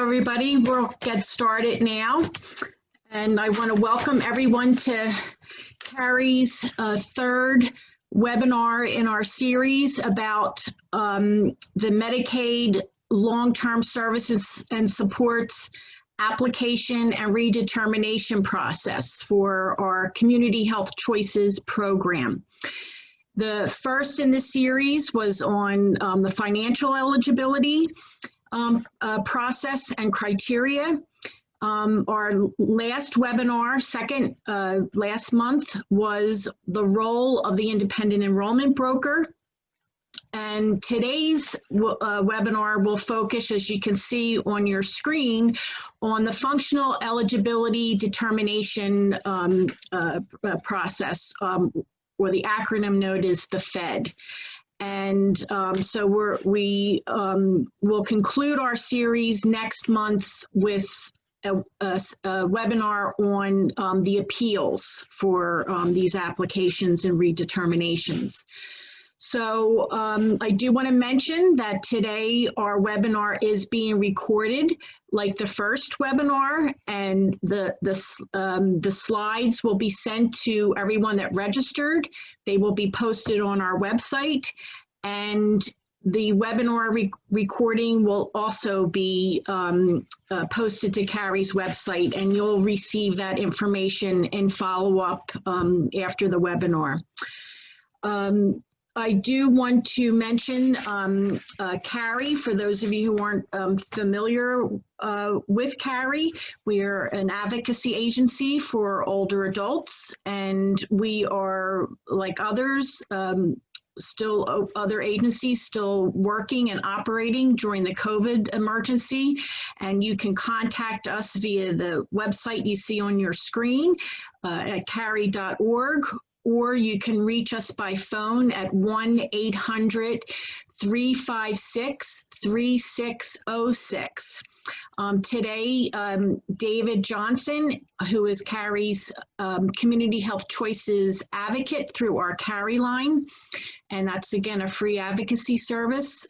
Hello, everybody. We'll get started now. And I want to welcome everyone to Carrie's third webinar in our series about the Medicaid long-term services and supports application and redetermination process for our Community Health Choices program. The first in the series was on the financial eligibility process and criteria. Our last webinar, second last month, was the role of the independent enrollment broker. And today's webinar will focus, as you can see on your screen, on the functional eligibility determination process, or the acronym known as the Fed. And so we will conclude our series next month with a webinar on the appeals for these applications and redeterminations. So I do want to mention that today our webinar is being recorded like the first webinar, and the slides will be sent to everyone that registered. They will be posted on our website, and the webinar recording will also be posted to Carrie's website, and you'll receive that information in follow-up after the webinar. I do want to mention Carrie, for those of you who aren't familiar with Carrie. We are an advocacy agency for older adults, and we are, like others, other agencies still working and operating during the COVID emergency. And you can contact us via the website you see on your screen at carrie.org. Or you can reach us by phone at 1-800-356-3606. Today, David Johnson, who is Carrie's Community Health Choices advocate through our Carrie line, and that's, again, a free advocacy service.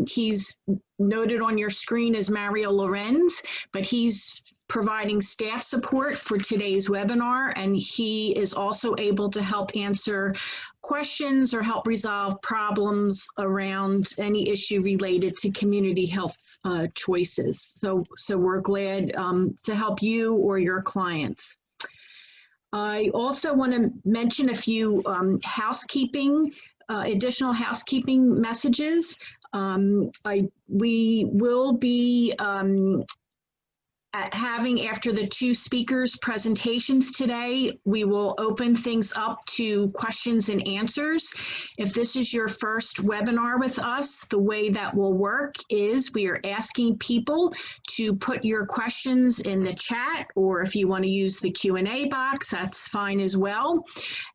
He's noted on your screen as Mario Lorenz, but he's providing staff support for today's webinar, and he is also able to help answer questions or help resolve problems around any issue related to community health choices. So we're glad to help you or your clients. I also want to mention a few additional housekeeping messages. We will be having, after the two speakers' presentations today, we will open things up to questions and answers. If this is your first webinar with us, the way that will work is we are asking people to put your questions in the chat, or if you want to use the Q&A box, that's fine as well.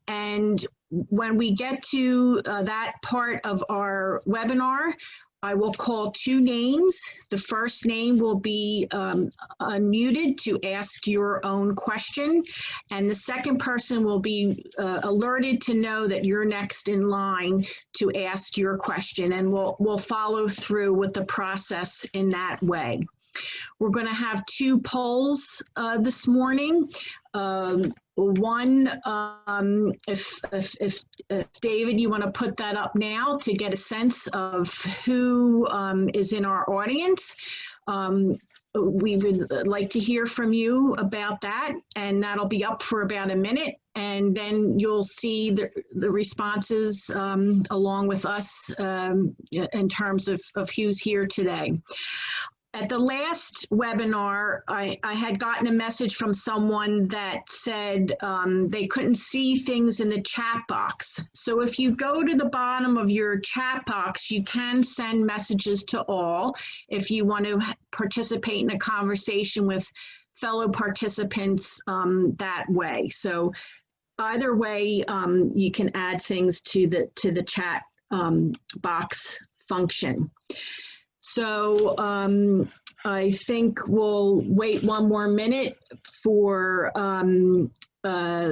And when we get to that part of our webinar, I will call two names. The first name will be unmuted to ask your own question, and the second person will be alerted to know that you're next in line to ask your question, and we'll follow through with the process in that way. We're going to have two polls this morning. One, if David, you want to put that up now to get a sense of who is in our audience. We would like to hear from you about that, and that'll be up for about a minute, and then you'll see the responses along with us in terms of who's here today. At the last webinar, I had gotten a message from someone that said they couldn't see things in the chat box. So if you go to the bottom of your chat box, you can send messages to all if you want to participate in a conversation with fellow participants that way. So either way, you can add things to the chat box function. So I think we'll wait one more minute for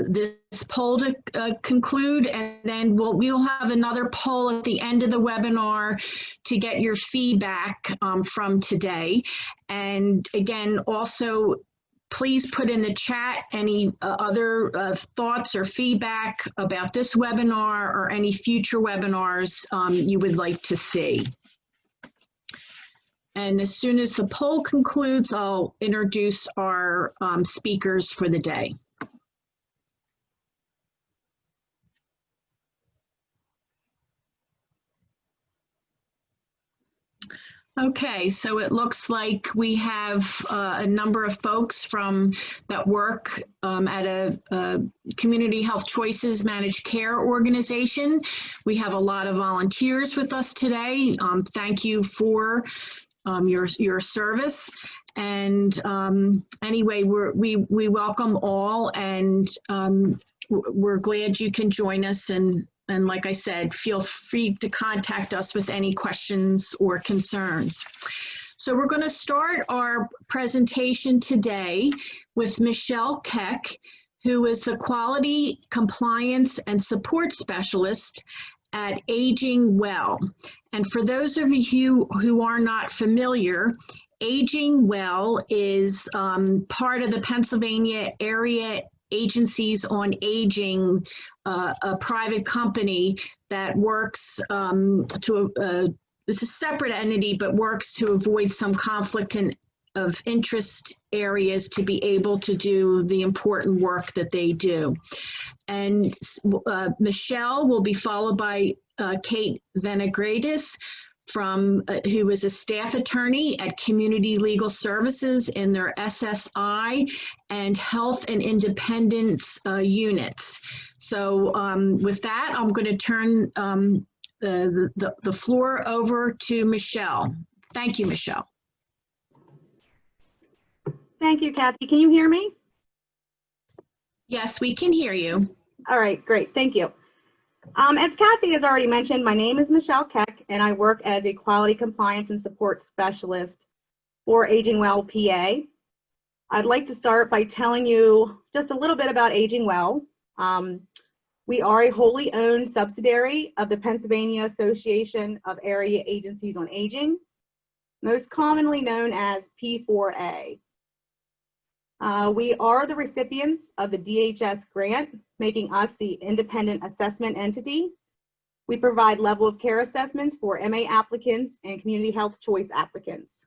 this poll to conclude, and then we'll have another poll at the end of the webinar to get your feedback from today. And again, also, please put in the chat any other thoughts or feedback about this webinar or any future webinars you would like to see. And as soon as the poll concludes, I'll introduce our speakers for the day. Okay, so it looks like we have a number of folks that work at a Community Health Choices managed care organization. We have a lot of volunteers with us today. Thank you for your service. And anyway, we welcome all, and we're glad you can join us. And like I said, feel free to contact us with any questions or concerns. So we're going to start our presentation today with Michelle Keck, who is the Quality, Compliance, and Support Specialist at Aging Well. And for those of you who are not familiar, Aging Well is part of the Pennsylvania Area Agencies on Aging, a private company that works it's a separate entity, but works to avoid some conflict of interest areas to be able to do the important work that they do. And Michelle will be followed by Kate Venegradis, who is a staff attorney at Community Legal Services in their SSI and Health and Independence units. So with that, I'm going to turn the floor over to Michelle. Thank you, Michelle. Thank you, Kathy. Can you hear me? Yes, we can hear you. All right, great. Thank you. As Kathy has already mentioned, my name is Michelle Keck, and I work as a Quality, Compliance, and Support Specialist for Aging Well PA. I'd like to start by telling you just a little bit about Aging Well. We are a wholly owned subsidiary of the Pennsylvania Association of Area Agencies on Aging, most commonly known as P4A. We are the recipients of the DHS grant, making us the independent assessment entity. We provide level of care assessments for MA applicants and community health choice applicants.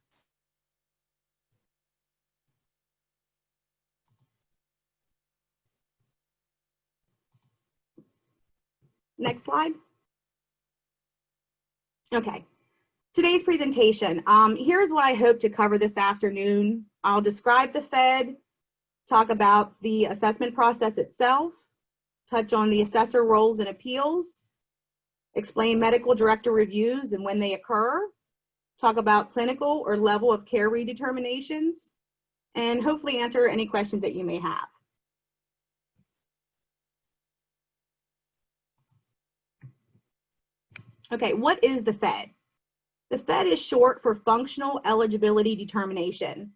Next slide. Okay, today's presentation. Here's what I hope to cover this afternoon. I'll describe the Fed, talk about the assessment process itself, touch on the assessor roles and appeals, explain medical director reviews and when they occur, talk about clinical or level of care redeterminations, and hopefully answer any questions that you may have. Okay, what is the Fed? The Fed is short for Functional Eligibility Determination,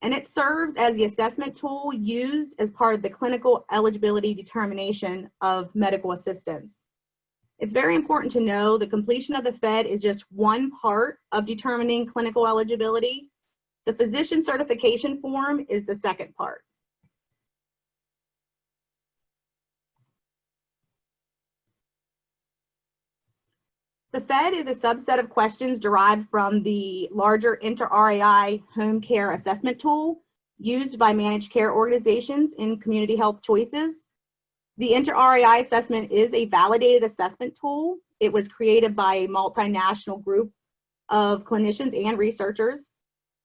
and it serves as the assessment tool used as part of the clinical eligibility determination of medical assistance. It's very important to know the completion of the Fed is just one part of determining clinical eligibility. The physician certification form is the second part. The Fed is a subset of questions derived from the larger inter-RAI home care assessment tool used by managed care organizations in community health choices. The inter-RAI assessment is a validated assessment tool. It was created by a multinational group of clinicians and researchers.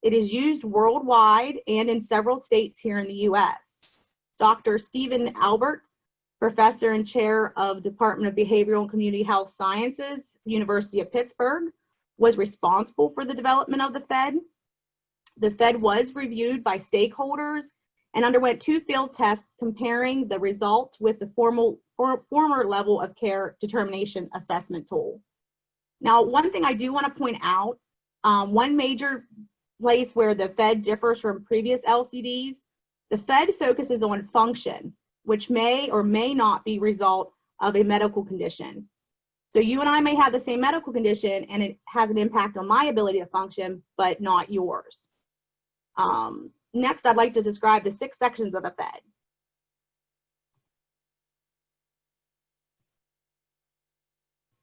It is used worldwide and in several states here in the US. Dr. Stephen Albert, Professor and Chair of Department of Behavioral and Community Health Sciences, University of Pittsburgh, was responsible for the development of the Fed. The Fed was reviewed by stakeholders and underwent 2 field tests comparing the results with the former level of care determination assessment tool. Now, one thing I do want to point out, one major place where the Fed differs from previous LCDs, the Fed focuses on function, which may or may not be result of a medical condition. So you and I may have the same medical condition and it has an impact on my ability to function, but not yours. Next, I'd like to describe the 6 sections of the Fed.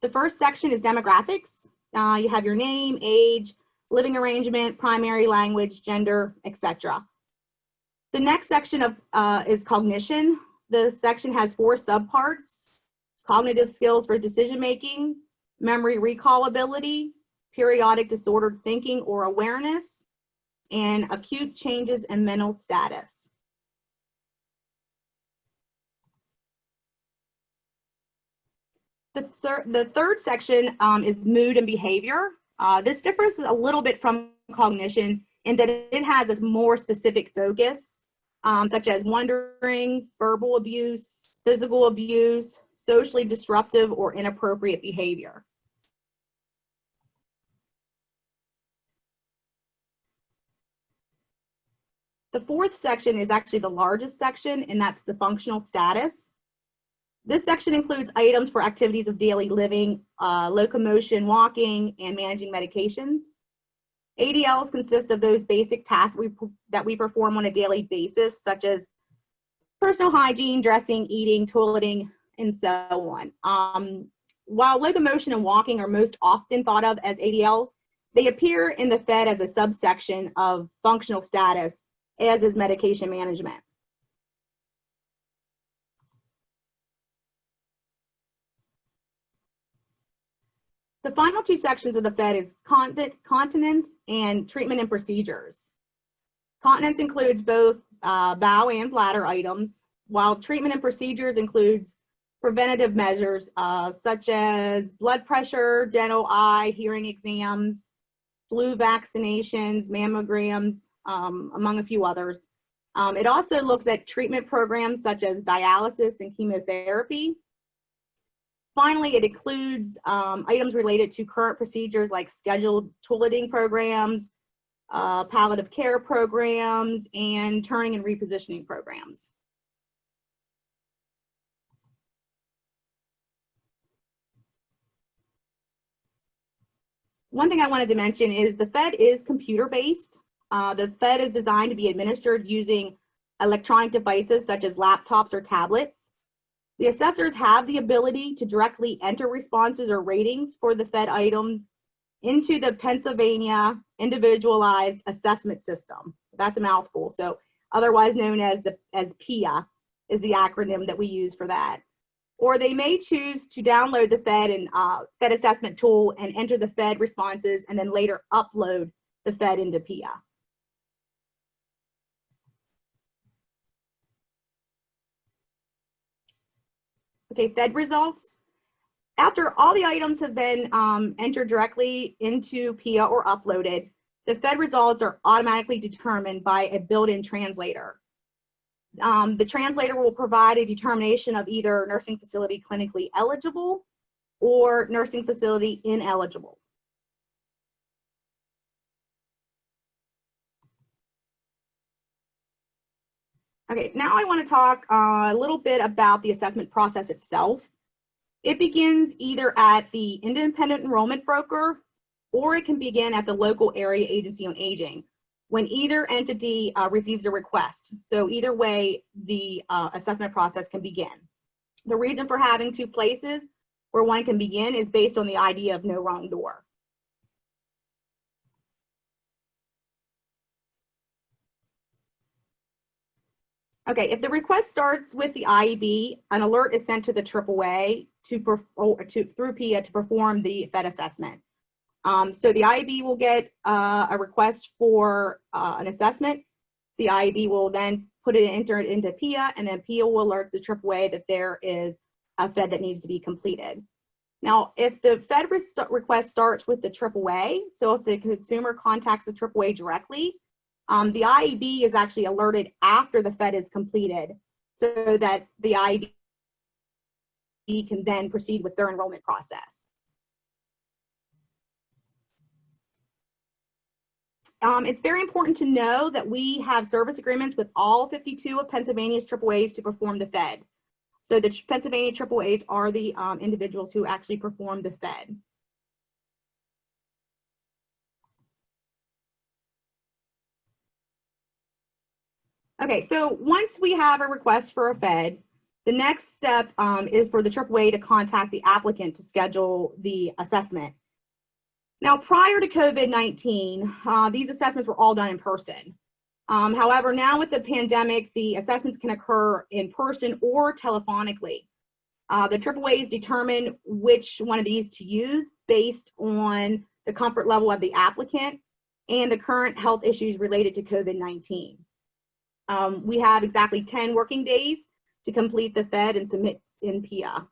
The first section is demographics. You have your name, age, living arrangement, primary language, gender, etc. The next section is cognition. The section has 4 subparts: cognitive skills for decision making, memory recall ability, periodic disordered thinking or awareness, and acute changes in mental status. The third section is mood and behavior. This differs a little bit from cognition in that it has a more specific focus, such as wandering, verbal abuse, physical abuse, socially disruptive or inappropriate behavior. The fourth section is actually the largest section, and that's the functional status. This section includes items for activities of daily living, locomotion, walking, and managing medications. ADLs consist of those basic tasks that we perform on a daily basis, such as personal hygiene, dressing, eating, toileting, and so on. While locomotion and walking are most often thought of as ADLs, they appear in the Fed as a subsection of functional status, as is medication management. The final 2 sections of the Fed is continence and treatment and procedures. Continence includes both bowel and bladder items, while treatment and procedures includes preventative measures such as blood pressure, dental, eye, hearing exams, flu vaccinations, mammograms, among a few others. It also looks at treatment programs such as dialysis and chemotherapy. Finally, it includes items related to current procedures like scheduled toileting programs, palliative care programs, and turning and repositioning programs. One thing I wanted to mention is the Fed is computer-based. The Fed is designed to be administered using electronic devices such as laptops or tablets. The assessors have the ability to directly enter responses or ratings for the Fed items into the Pennsylvania Individualized Assessment System. That's a mouthful. So otherwise known as PIA is the acronym that we use for that. Or they may choose to download the Fed and Fed assessment tool and enter the Fed responses and then later upload the Fed into PIA. Okay, Fed results. After all the items have been entered directly into PIA or uploaded, the Fed results are automatically determined by a built-in translator. The translator will provide a determination of either nursing facility clinically eligible or nursing facility ineligible. Okay, now I want to talk a little bit about the assessment process itself. It begins either at the independent enrollment broker or it can begin at the local area agency on aging when either entity receives a request. So either way, the assessment process can begin. The reason for having 2 places where one can begin is based on the idea of no wrong door. Okay, if the request starts with the IEB, an alert is sent to the AAA through PIA to perform the Fed assessment. So the IEB will get a request for an assessment. The IEB will then enter it into PIA, and then PIA will alert the AAA that there is a Fed that needs to be completed. Now, if the Fed request starts with the AAA, so if the consumer contacts the AAA directly, the IEB is actually alerted after the Fed is completed so that the IEB can then proceed with their enrollment process. It's very important to know that we have service agreements with all 52 of Pennsylvania's AAAs to perform the Fed. So the Pennsylvania AAAs are the individuals who actually perform the Fed. Okay, so once we have a request for a Fed, the next step is for the AAA to contact the applicant to schedule the assessment. Now, prior to COVID-19, these assessments were all done in person. However, now with the pandemic, the assessments can occur in person or telephonically. The AAAs determine which one of these to use based on the comfort level of the applicant and the current health issues related to COVID-19. We have exactly 10 working days to complete the Fed and submit in PIA.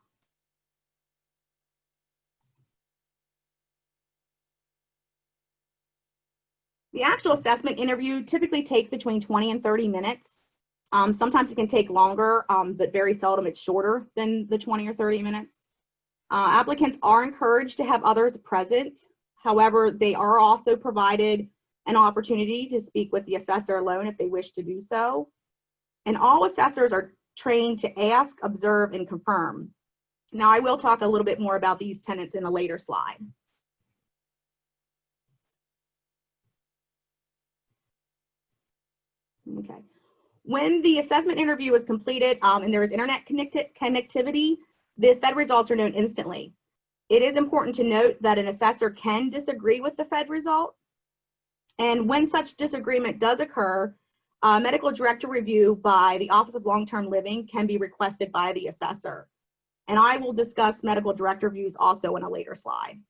The actual assessment interview typically takes between 20 and 30 minutes. Sometimes it can take longer, but very seldom it's shorter than the 20 or 30 minutes. Applicants are encouraged to have others present. However, they are also provided an opportunity to speak with the assessor alone if they wish to do so. And all assessors are trained to ask, observe, and confirm. Now, I will talk a little bit more about these tenets in a later slide. Okay. When the assessment interview is completed and there is internet connectivity, the Fed results are known instantly. It is important to note that an assessor can disagree with the Fed result. And when such disagreement does occur, medical director review by the Office of Long-Term Living can be requested by the assessor. And I will discuss medical director reviews also in a later slide.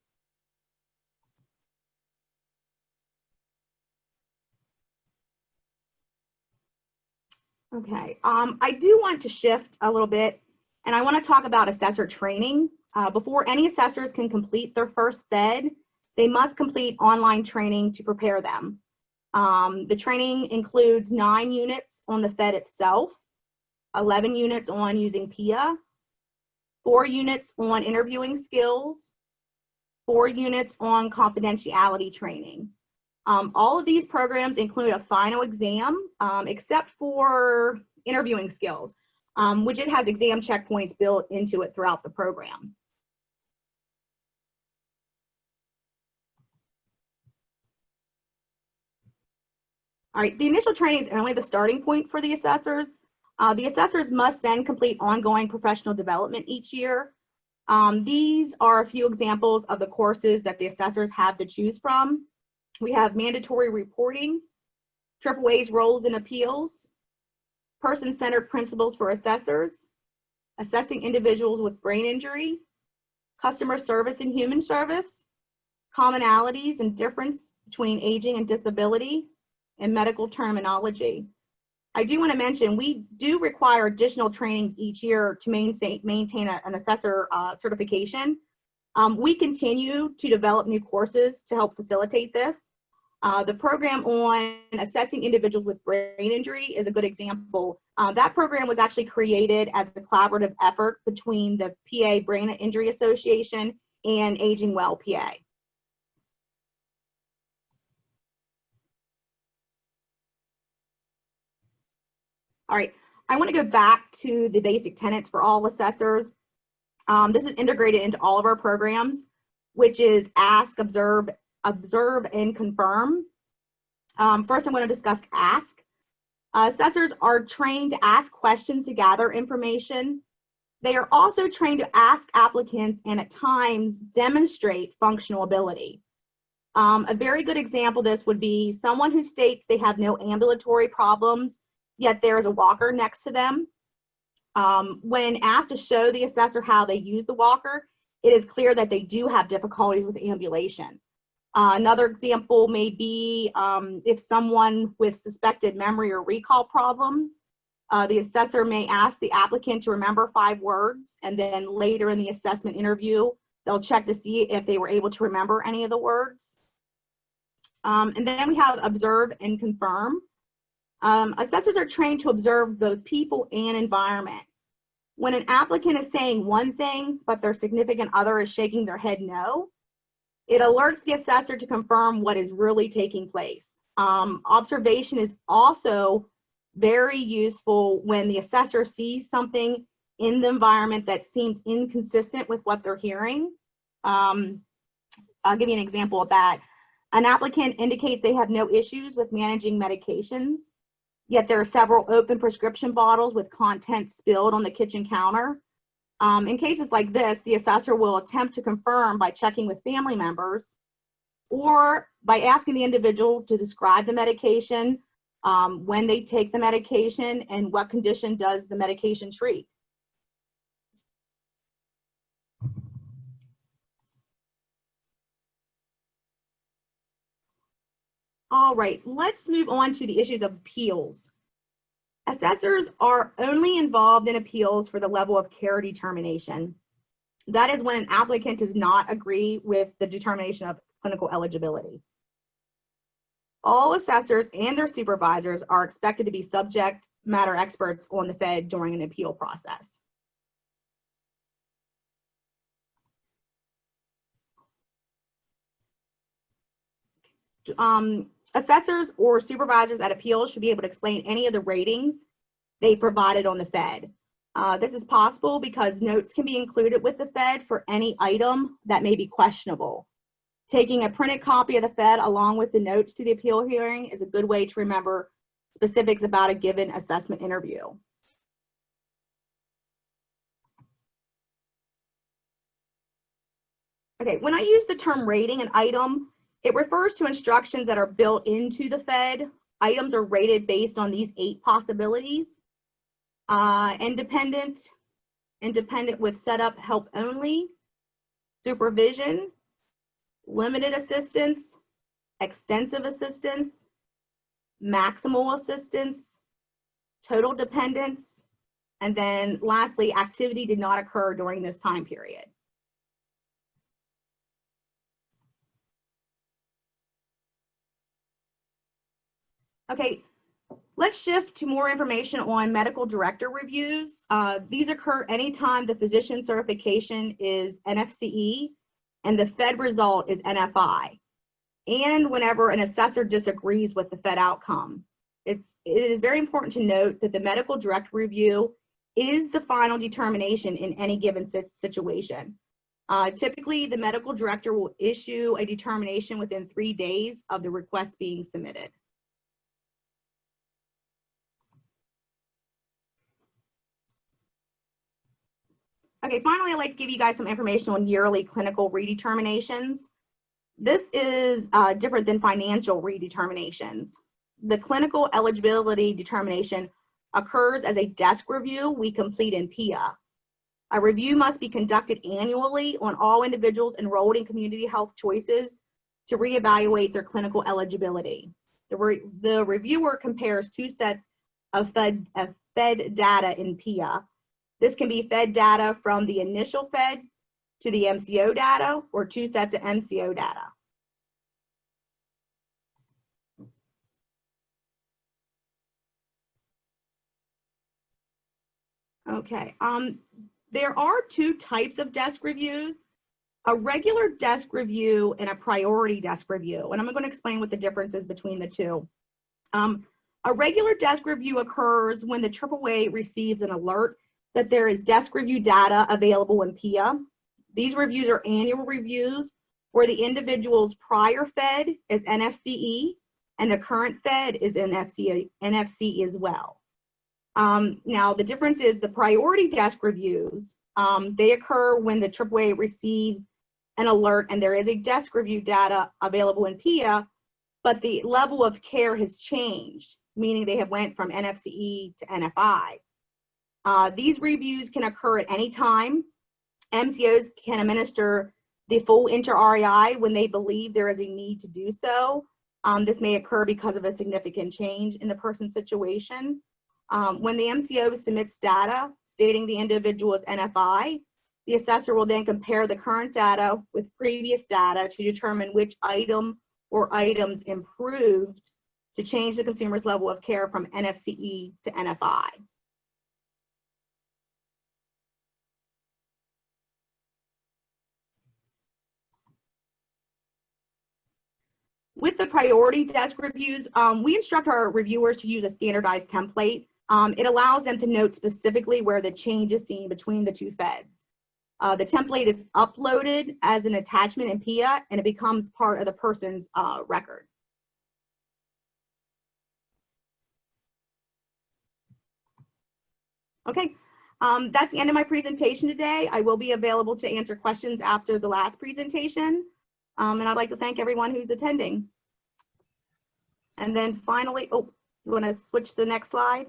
Okay, I do want to shift a little bit, and I want to talk about assessor training. Before any assessors can complete their first Fed, they must complete online training to prepare them. The training includes 9 units on the Fed itself, 11 units on using PIA, 4 units on interviewing skills, 4 units on confidentiality training. All of these programs include a final exam, except for interviewing skills, which it has exam checkpoints built into it throughout the program. All right, the initial training is only the starting point for the assessors. The assessors must then complete ongoing professional development each year. These are a few examples of the courses that the assessors have to choose from. We have mandatory reporting, AAA's roles in appeals, person-centered principles for assessors, assessing individuals with brain injury, customer service and human service, commonalities and difference between aging and disability, and medical terminology. I do want to mention we do require additional trainings each year to maintain an assessor certification. We continue to develop new courses to help facilitate this. The program on assessing individuals with brain injury is a good example. That program was actually created as a collaborative effort between the PA Brain Injury Association and Aging Well PA. All right, I want to go back to the basic tenets for all assessors. This is integrated into all of our programs, which is ask, observe, and confirm. First, I'm going to discuss ask. Assessors are trained to ask questions to gather information. They are also trained to ask applicants and at times demonstrate functional ability. A very good example of this would be someone who states they have no ambulatory problems, yet there is a walker next to them. When asked to show the assessor how they use the walker, it is clear that they do have difficulties with ambulation. Another example may be if someone with suspected memory or recall problems, the assessor may ask the applicant to remember 5 words, and then later in the assessment interview, they'll check to see if they were able to remember any of the words. And then we have observe and confirm. Assessors are trained to observe both people and environment. When an applicant is saying one thing, but their significant other is shaking their head no, it alerts the assessor to confirm what is really taking place. Observation is also very useful when the assessor sees something in the environment that seems inconsistent with what they're hearing. I'll give you an example of that. An applicant indicates they have no issues with managing medications, yet there are several open prescription bottles with content spilled on the kitchen counter. In cases like this, the assessor will attempt to confirm by checking with family members or by asking the individual to describe the medication, when they take the medication, and what condition does the medication treat. All right, let's move on to the issues of appeals. Assessors are only involved in appeals for the level of care determination. That is when an applicant does not agree with the determination of clinical eligibility. All assessors and their supervisors are expected to be subject matter experts on the Fed during an appeal process. Assessors or supervisors at appeals should be able to explain any of the ratings they provided on the Fed. This is possible because notes can be included with the Fed for any item that may be questionable. Taking a printed copy of the Fed along with the notes to the appeal hearing is a good way to remember specifics about a given assessment interview. Okay, when I use the term rating an item, it refers to instructions that are built into the Fed. Items are rated based on these 8 possibilities. Independent with setup help only, supervision, limited assistance, extensive assistance, maximal assistance, total dependence, and then lastly, activity did not occur during this time period. Okay, let's shift to more information on medical director reviews. These occur anytime the physician certification is NFCE and the Fed result is NFI, and whenever an assessor disagrees with the Fed outcome. It is very important to note that the medical director review is the final determination in any given situation. Typically, the medical director will issue a determination within 3 days of the request being submitted. Okay, finally, I'd like to give you guys some information on yearly clinical redeterminations. This is different than financial redeterminations. The clinical eligibility determination occurs as a desk review we complete in PIA. A review must be conducted annually on all individuals enrolled in community health choices to reevaluate their clinical eligibility. The reviewer compares 2 sets of Fed data in PIA. This can be Fed data from the initial Fed to the MCO data, or 2 sets of MCO data. Okay, there are 2 types of desk reviews, a regular desk review and a priority desk review. And I'm going to explain what the difference is between the 2. A regular desk review occurs when the AAA receives an alert that there is desk review data available in PIA. These reviews are annual reviews where the individual's prior Fed is NFCE and the current Fed is NFC as well. Now, the difference is the priority desk reviews, they occur when the AAA receives an alert and there is a desk review data available in PIA, but the level of care has changed, meaning they have went from NFCE to NFI. These reviews can occur at any time. MCOs can administer the full inter-REI when they believe there is a need to do so. This may occur because of a significant change in the person's situation. When the MCO submits data stating the individual is NFI, the assessor will then compare the current data with previous data to determine which item or items improved to change the consumer's level of care from NFCE to NFI. With the priority desk reviews, we instruct our reviewers to use a standardized template. It allows them to note specifically where the change is seen between the two feds. The template is uploaded as an attachment in PIA, and it becomes part of the person's record. Okay, that's the end of my presentation today. I will be available to answer questions after the last presentation. And I'd like to thank everyone who's attending. And then finally, oh, you want to switch to the next slide?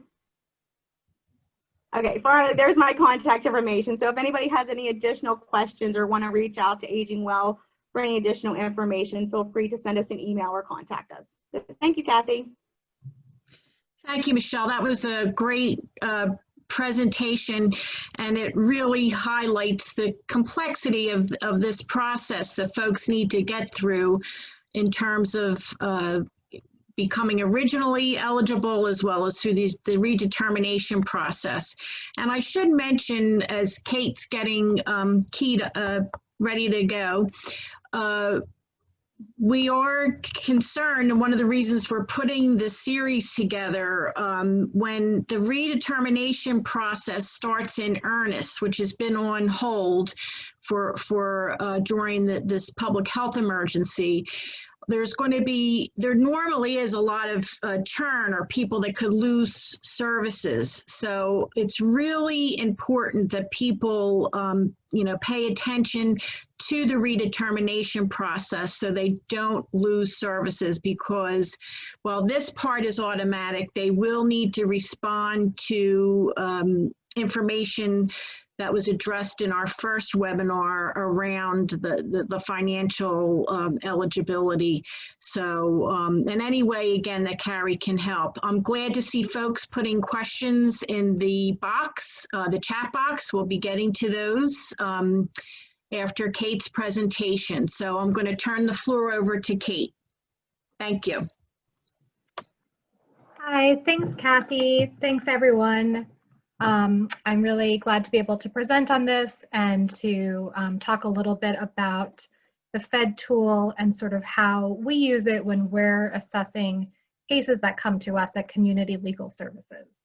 Okay, there's my contact information. So if anybody has any additional questions or want to reach out to Aging Well for any additional information, feel free to send us an email or contact us. So thank you, Kathy. Thank you, Michelle. That was a great presentation, and it really highlights the complexity of this process that folks need to get through in terms of becoming originally eligible, as well as through the redetermination process. And I should mention, as Kate's getting ready to go, we are concerned, and one of the reasons we're putting this series together, when the redetermination process starts in earnest, which has been on hold for during this public health emergency, there normally is a lot of churn or people that could lose services. So it's really important that people, pay attention to the redetermination process so they don't lose services, because while this part is automatic, they will need to respond to information that was addressed in our first webinar around the financial eligibility. So in any way, again, that Carrie can help. I'm glad to see folks putting questions in the box, the chat box. We'll be getting to those after Kate's presentation. So I'm going to turn the floor over to Kate. Thank you. Hi, thanks, Kathy. Thanks, everyone. I'm really glad to be able to present on this and to talk a little bit about the Fed tool and sort of how we use it when we're assessing cases that come to us at Community Legal Services.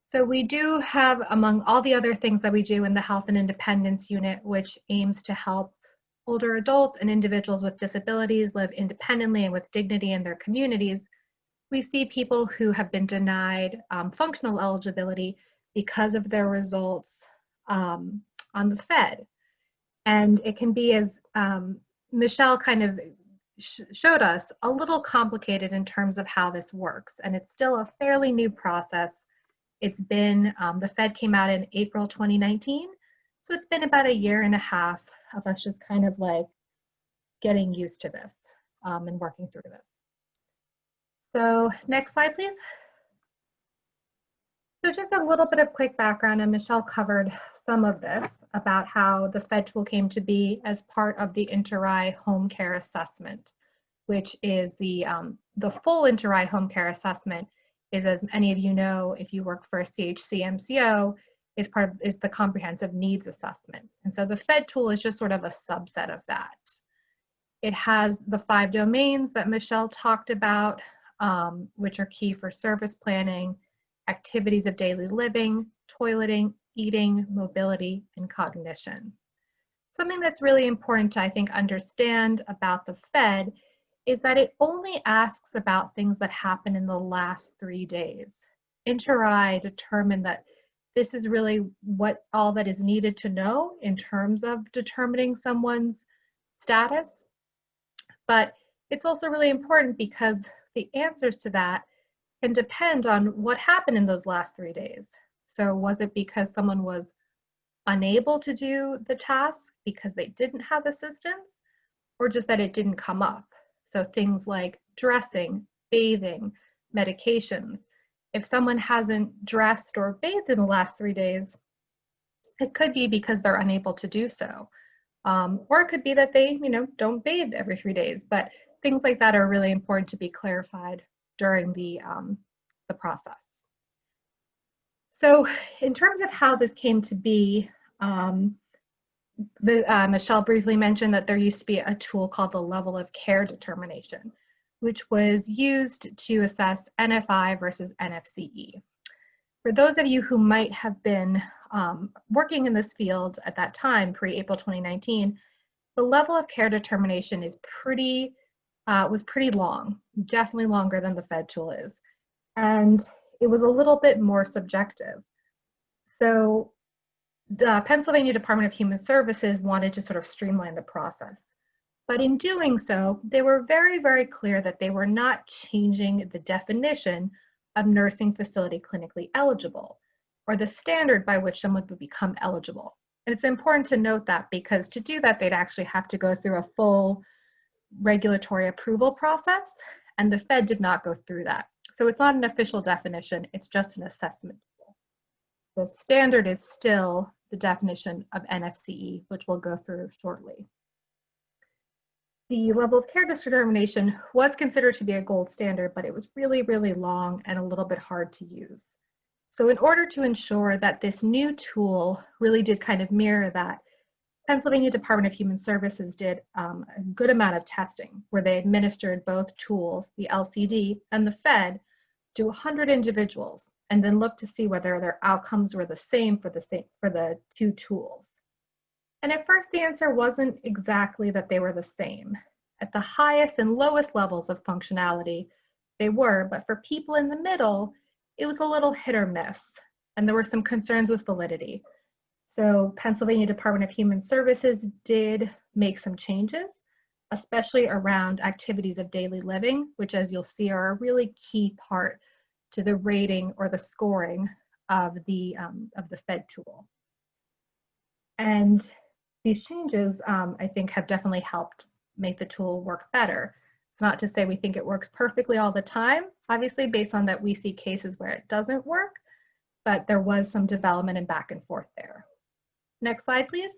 So we do have, among all the other things that we do in the Health and Independence Unit, which aims to help older adults and individuals with disabilities live independently and with dignity in their communities, we see people who have been denied functional eligibility because of their results on the Fed. And it can be, as Michelle kind of showed us, a little complicated in terms of how this works. And it's still a fairly new process. It's been, the Fed came out in April 2019. So it's been about 1.5 years of us just kind of like getting used to this and working through this. So next slide, please. So just a little bit of quick background, and Michelle covered some of this about how the Fed tool came to be as part of the Inter-I Home Care Assessment, which is the full Inter-I Home Care Assessment is, as many of you know, if you work for a CHC-MCO, is the Comprehensive Needs Assessment. And so the Fed tool is just sort of a subset of that. It has the 5 domains that Michelle talked about, which are key for service planning, activities of daily living, toileting, eating, mobility, and cognition. Something that's really important to, I think, understand about the Fed is that it only asks about things that happen in the last 3 days. Inter-I determined that this is really all that is needed to know in terms of determining someone's status. But it's also really important because the answers to that can depend on what happened in those last 3 days. So was it because someone was unable to do the task because they didn't have assistance, or just that it didn't come up? So things like dressing, bathing, medications. If someone hasn't dressed or bathed in the last 3 days, it could be because they're unable to do so. Or it could be that they, don't bathe every 3 days, but things like that are really important to be clarified during the process. So in terms of how this came to be, Michelle briefly mentioned that there used to be a tool called the level of care determination, which was used to assess NFI versus NFCE. For those of you who might have been working in this field at that time, pre-April 2019, the level of care determination is was pretty long, definitely longer than the Fed tool is. And it was a little bit more subjective. So the Pennsylvania Department of Human Services wanted to sort of streamline the process. But in doing so, they were very, very clear that they were not changing the definition of nursing facility clinically eligible, or the standard by which someone would become eligible. And it's important to note that, because to do that, they'd actually have to go through a full regulatory approval process, and the Fed did not go through that. So it's not an official definition, it's just an assessment tool. The standard is still the definition of NFCE, which we'll go through shortly. The level of care determination was considered to be a gold standard, but it was really, really long and a little bit hard to use. So in order to ensure that this new tool really did kind of mirror that, Pennsylvania Department of Human Services did a good amount of testing where they administered both tools, the LCD and the Fed, to 100 individuals, and then looked to see whether their outcomes were the same for the two tools. And at first the answer wasn't exactly that they were the same. At the highest and lowest levels of functionality, they were, but for people in the middle, it was a little hit or miss, and there were some concerns with validity. So Pennsylvania Department of Human Services did make some changes, especially around activities of daily living, which, as you'll see, are a really key part to the rating or the scoring of the Fed tool. And these changes, I think, have definitely helped make the tool work better. It's not to say we think it works perfectly all the time. Obviously, based on that, we see cases where it doesn't work, but there was some development and back and forth there. Next slide, please.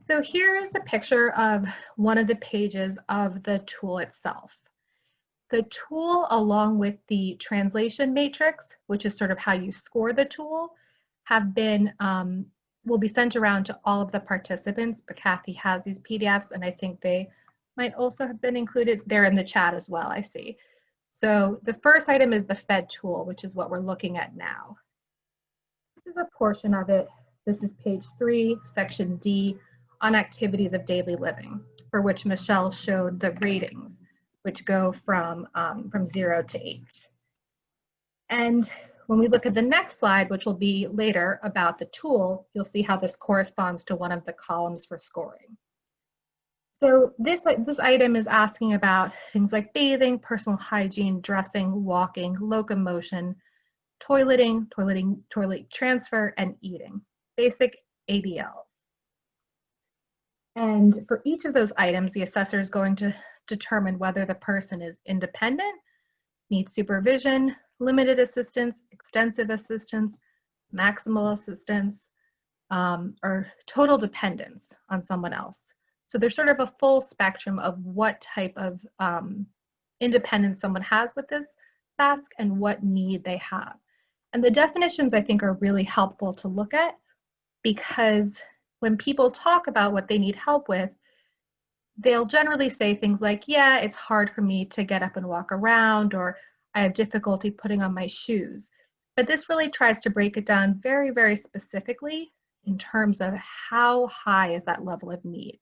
So here's the picture of one of the pages of the tool itself. The tool, along with the translation matrix, which is sort of how you score the tool, have been, will be sent around to all of the participants, but Kathy has these PDFs, and I think they might also have been included. They're in the chat as well, I see. So the first item is the Fed tool, which is what we're looking at now. This is a portion of it. This is page 3, section D, on activities of daily living, for which Michelle showed the ratings, which go from 0 to 8. And when we look at the next slide, which will be later about the tool, you'll see how this corresponds to one of the columns for scoring. So this item is asking about things like bathing, personal hygiene, dressing, walking, locomotion, toileting, toilet transfer, and eating. Basic ADLs. And for each of those items, the assessor is going to determine whether the person is independent, needs supervision, limited assistance, extensive assistance, maximal assistance, or total dependence on someone else. So there's sort of a full spectrum of what type of independence someone has with this task and what need they have. And the definitions, I think, are really helpful to look at, because when people talk about what they need help with, they'll generally say things like, yeah, it's hard for me to get up and walk around, or I have difficulty putting on my shoes. But this really tries to break it down very, very specifically in terms of how high is that level of need.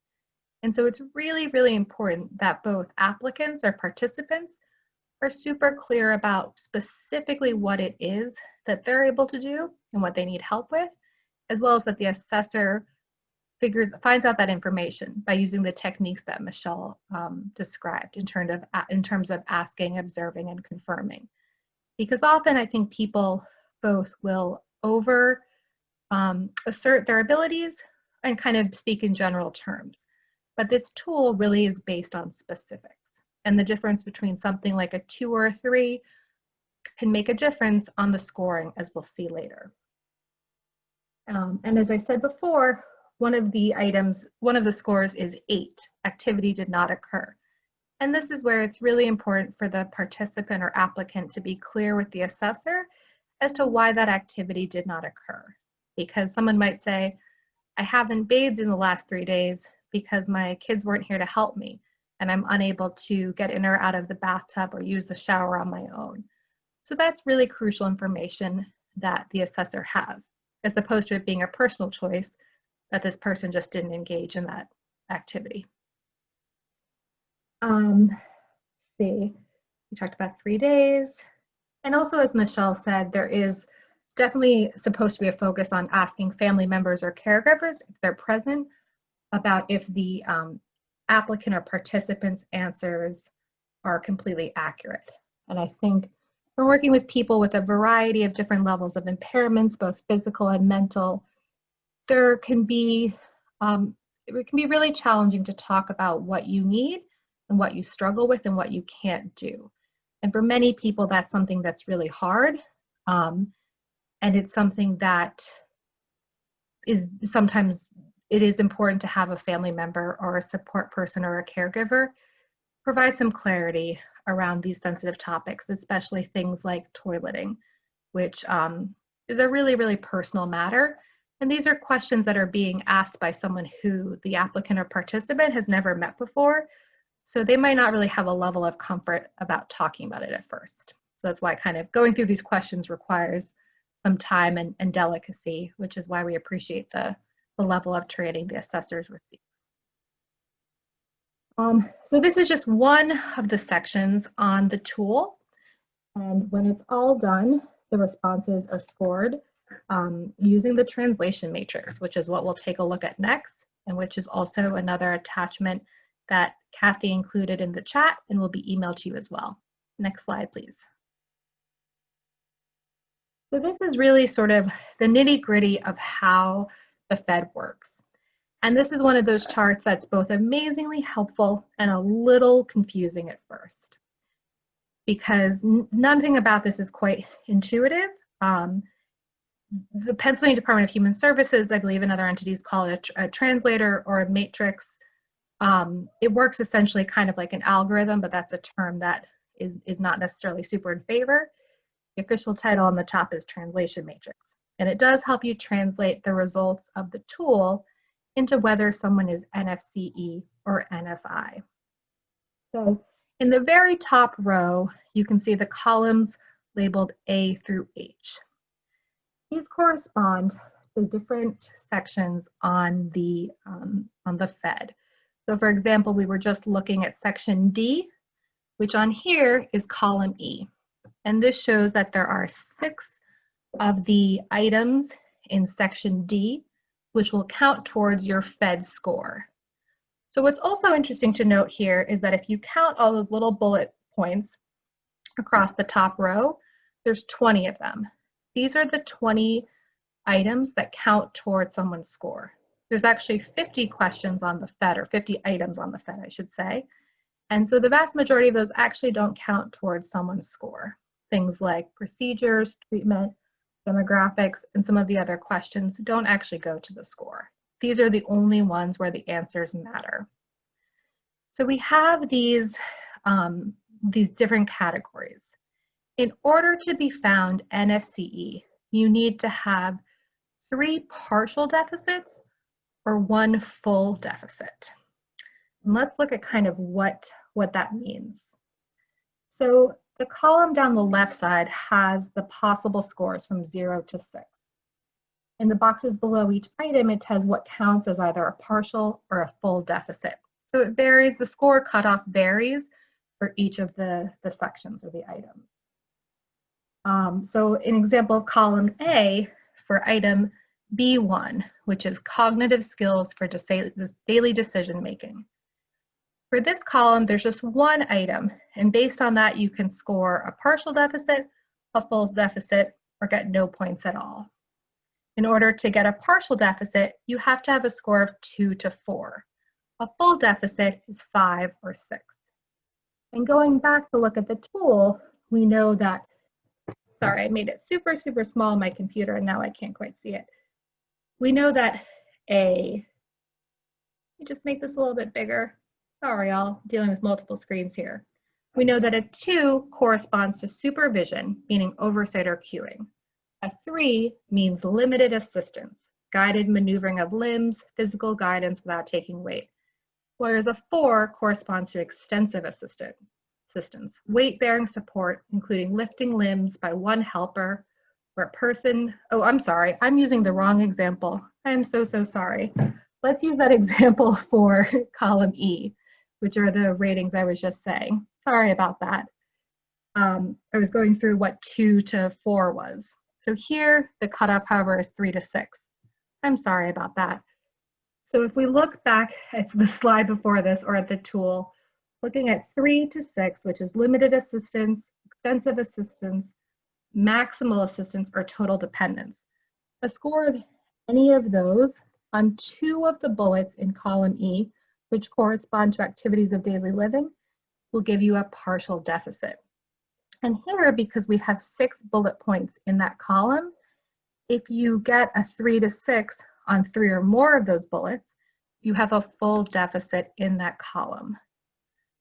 And so it's really, really important that both applicants or participants are super clear about specifically what it is that they're able to do and what they need help with, as well as that the assessor finds out that information by using the techniques that Michelle described in terms of asking, observing, and confirming. Because often I think people both will assert their abilities and kind of speak in general terms. But this tool really is based on specifics. And the difference between something like a 2 or a 3 can make a difference on the scoring, as we'll see later. And as I said before, one of the scores is 8, activity did not occur. And this is where it's really important for the participant or applicant to be clear with the assessor as to why that activity did not occur. Because someone might say, I haven't bathed in the last 3 days because my kids weren't here to help me. and I'm unable to get in or out of the bathtub or use the shower on my own. So that's really crucial information that the assessor has, as opposed to it being a personal choice that this person just didn't engage in that activity. See, we talked about 3 days. And also, as Michelle said, there is definitely supposed to be a focus on asking family members or caregivers, if they're present, about if the applicant or participant's answers are completely accurate. And I think we're working with people with a variety of different levels of impairments, both physical and mental. There can be, it can be really challenging to talk about what you need and what you struggle with and what you can't do. And for many people, that's something that's really hard. And it's something that is sometimes, it is important to have a family member or a support person or a caregiver provide some clarity around these sensitive topics, especially things like toileting, which is a really, really personal matter. And these are questions that are being asked by someone who the applicant or participant has never met before. So they might not really have a level of comfort about talking about it at first. So that's why kind of going through these questions requires some time and delicacy, which is why we appreciate the level of training the assessors receive. So this is just one of the sections on the tool. And when it's all done, the responses are scored using the translation matrix, which is what we'll take a look at next, and which is also another attachment that Kathy included in the chat and will be emailed to you as well. Next slide, please. So this is really sort of the nitty-gritty of how the Fed works. And this is one of those charts that's both amazingly helpful and a little confusing at first, because nothing about this is quite intuitive. The Pennsylvania Department of Human Services, I believe, and other entities call it a translator or a matrix. It works essentially kind of like an algorithm, but that's a term that is not necessarily super in favor. The official title on the top is translation matrix, and it does help you translate the results of the tool into whether someone is NFCE or NFI. So in the very top row, you can see the columns labeled A through H. These correspond to different sections on the Fed. So for example, we were just looking at section D, which on here is column E. And this shows that there are 6 of the items in section D, which will count towards your Fed score. So what's also interesting to note here is that if you count all those little bullet points across the top row, there's 20 of them. These are the 20 items that count towards someone's score. There's actually 50 questions on the Fed, or 50 items on the Fed, I should say. And so the vast majority of those actually don't count towards someone's score. Things like procedures, treatment, demographics, and some of the other questions don't actually go to the score. These are the only ones where the answers matter. So we have these different categories. In order to be found NFCE, you need to have 3 partial deficits or 1 full deficit. And let's look at kind of what that means. So the column down the left side has the possible scores from 0 to 6. In the boxes below each item, it tells what counts as either a partial or a full deficit. So it varies, the score cutoff varies for each of the sections or the items. So in example, column A for item B1, which is cognitive skills for daily decision making. For this column, there's just 1 item, and based on that, you can score a partial deficit, a full deficit, or get no points at all. In order to get a partial deficit, you have to have a score of 2 to 4. A full deficit is 5 or 6. And going back to look at the tool, we know that, sorry, I made it super, super small on my computer, and now I can't quite see it. We know that let me just make this a little bit bigger. Sorry, y'all, dealing with multiple screens here. We know that a 2 corresponds to supervision, meaning oversight or cueing. A 3 means limited assistance, guided maneuvering of limbs, physical guidance without taking weight. whereas a 4 corresponds to extensive assistance, weight-bearing support, including lifting limbs by one helper or a person. Oh, I'm sorry, I'm using the wrong example. I am so sorry. Let's use that example for column E, which are the ratings I was just saying. Sorry about that. I was going through what 2 to 4 was. So here, the cutoff, however, is 3 to 6. I'm sorry about that. So if we look back at the slide before this or at the tool, looking at 3 to 6, which is limited assistance, extensive assistance, maximal assistance, or total dependence. A score of any of those on 2 of the bullets in column E, which correspond to activities of daily living, will give you a partial deficit. And here, because we have 6 bullet points in that column, if you get a 3 to 6 on 3 or more of those bullets, you have a full deficit in that column.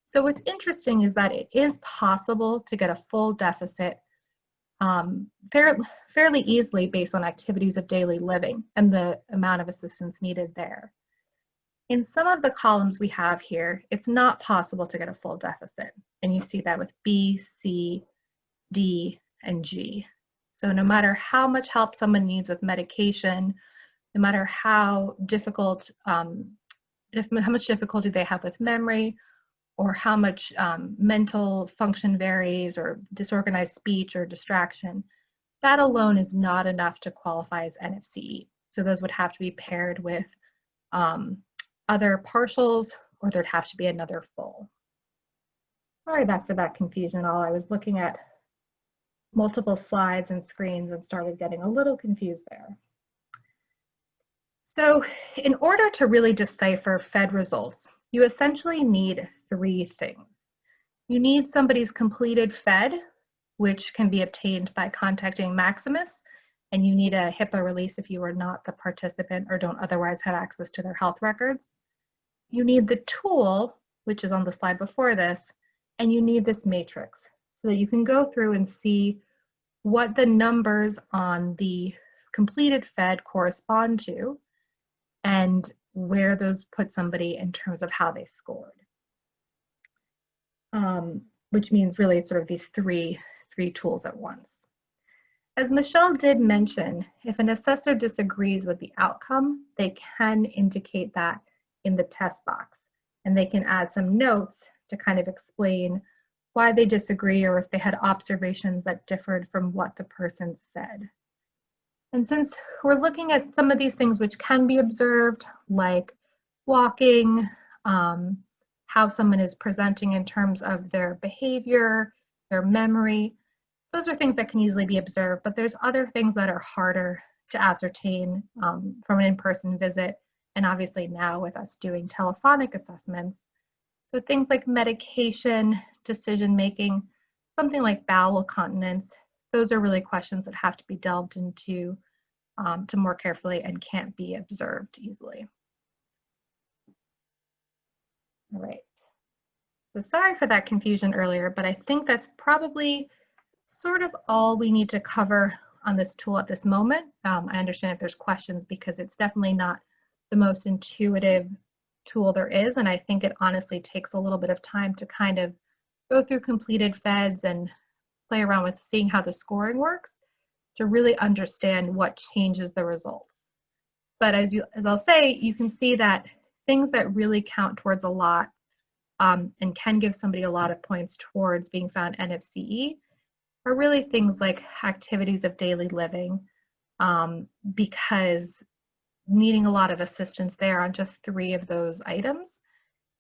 So what's interesting is that it is possible to get a full deficit fairly easily based on activities of daily living and the amount of assistance needed there. In some of the columns we have here, it's not possible to get a full deficit. And you see that with B, C, D, and G. So no matter how much help someone needs with medication, no matter how difficult, how much difficulty they have with memory, or how much mental function varies, or disorganized speech or distraction, that alone is not enough to qualify as NFCE. So those would have to be paired with other partials, or there'd have to be another full. Sorry for that confusion. I was looking at multiple slides and screens and started getting a little confused there. So in order to really decipher Fed results, you essentially need 3 things. You need somebody's completed Fed, which can be obtained by contacting Maximus, and you need a HIPAA release if you are not the participant or don't otherwise have access to their health records. You need the tool, which is on the slide before this, and you need this matrix so that you can go through and see what the numbers on the completed Fed correspond to and where those put somebody in terms of how they scored. Which means really it's sort of these three tools at once. As Michelle did mention, if an assessor disagrees with the outcome, they can indicate that in the test box, and they can add some notes to kind of explain why they disagree or if they had observations that differed from what the person said. And since we're looking at some of these things which can be observed, like walking, how someone is presenting in terms of their behavior, their memory, those are things that can easily be observed, but there's other things that are harder to ascertain from an in-person visit, and obviously now with us doing telephonic assessments. So things like medication, decision-making, something like bowel continence, those are really questions that have to be delved into to more carefully and can't be observed easily. All right, so sorry for that confusion earlier, but I think that's probably sort of all we need to cover on this tool at this moment. I understand if there's questions because it's definitely not the most intuitive tool there is, and I think it honestly takes a little bit of time to kind of go through completed Feds and play around with seeing how the scoring works to really understand what changes the results. But as I'll say, you can see that things that really count towards a lot and can give somebody a lot of points towards being found NFCE are really things like activities of daily living, because needing a lot of assistance there on just 3 of those items,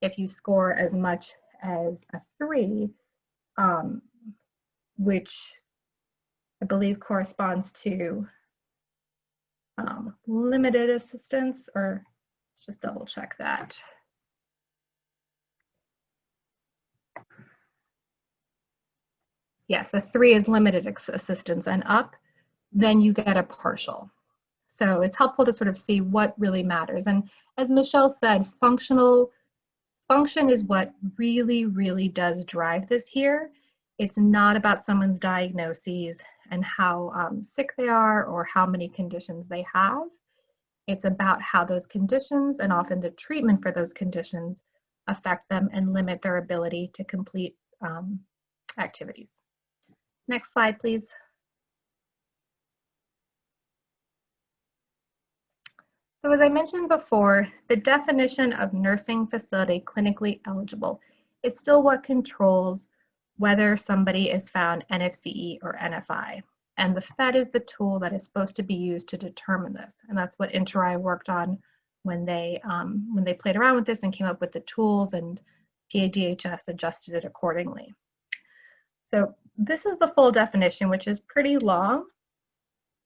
if you score as much as a 3, which I believe corresponds to limited assistance, or let's just double check that. Yes, a 3 is limited assistance and up, then you get a partial. So it's helpful to sort of see what really matters. And as Michelle said, function is what really, really does drive this here. It's not about someone's diagnoses and how sick they are or how many conditions they have. It's about how those conditions and often the treatment for those conditions affect them and limit their ability to complete activities. Next slide, please. So as I mentioned before, the definition of nursing facility clinically eligible is still what controls whether somebody is found NFCE or NFI. And the FED is the tool that is supposed to be used to determine this. And that's what InterI worked on when they played around with this and came up with the tools, and PADHS adjusted it accordingly. So this is the full definition, which is pretty long.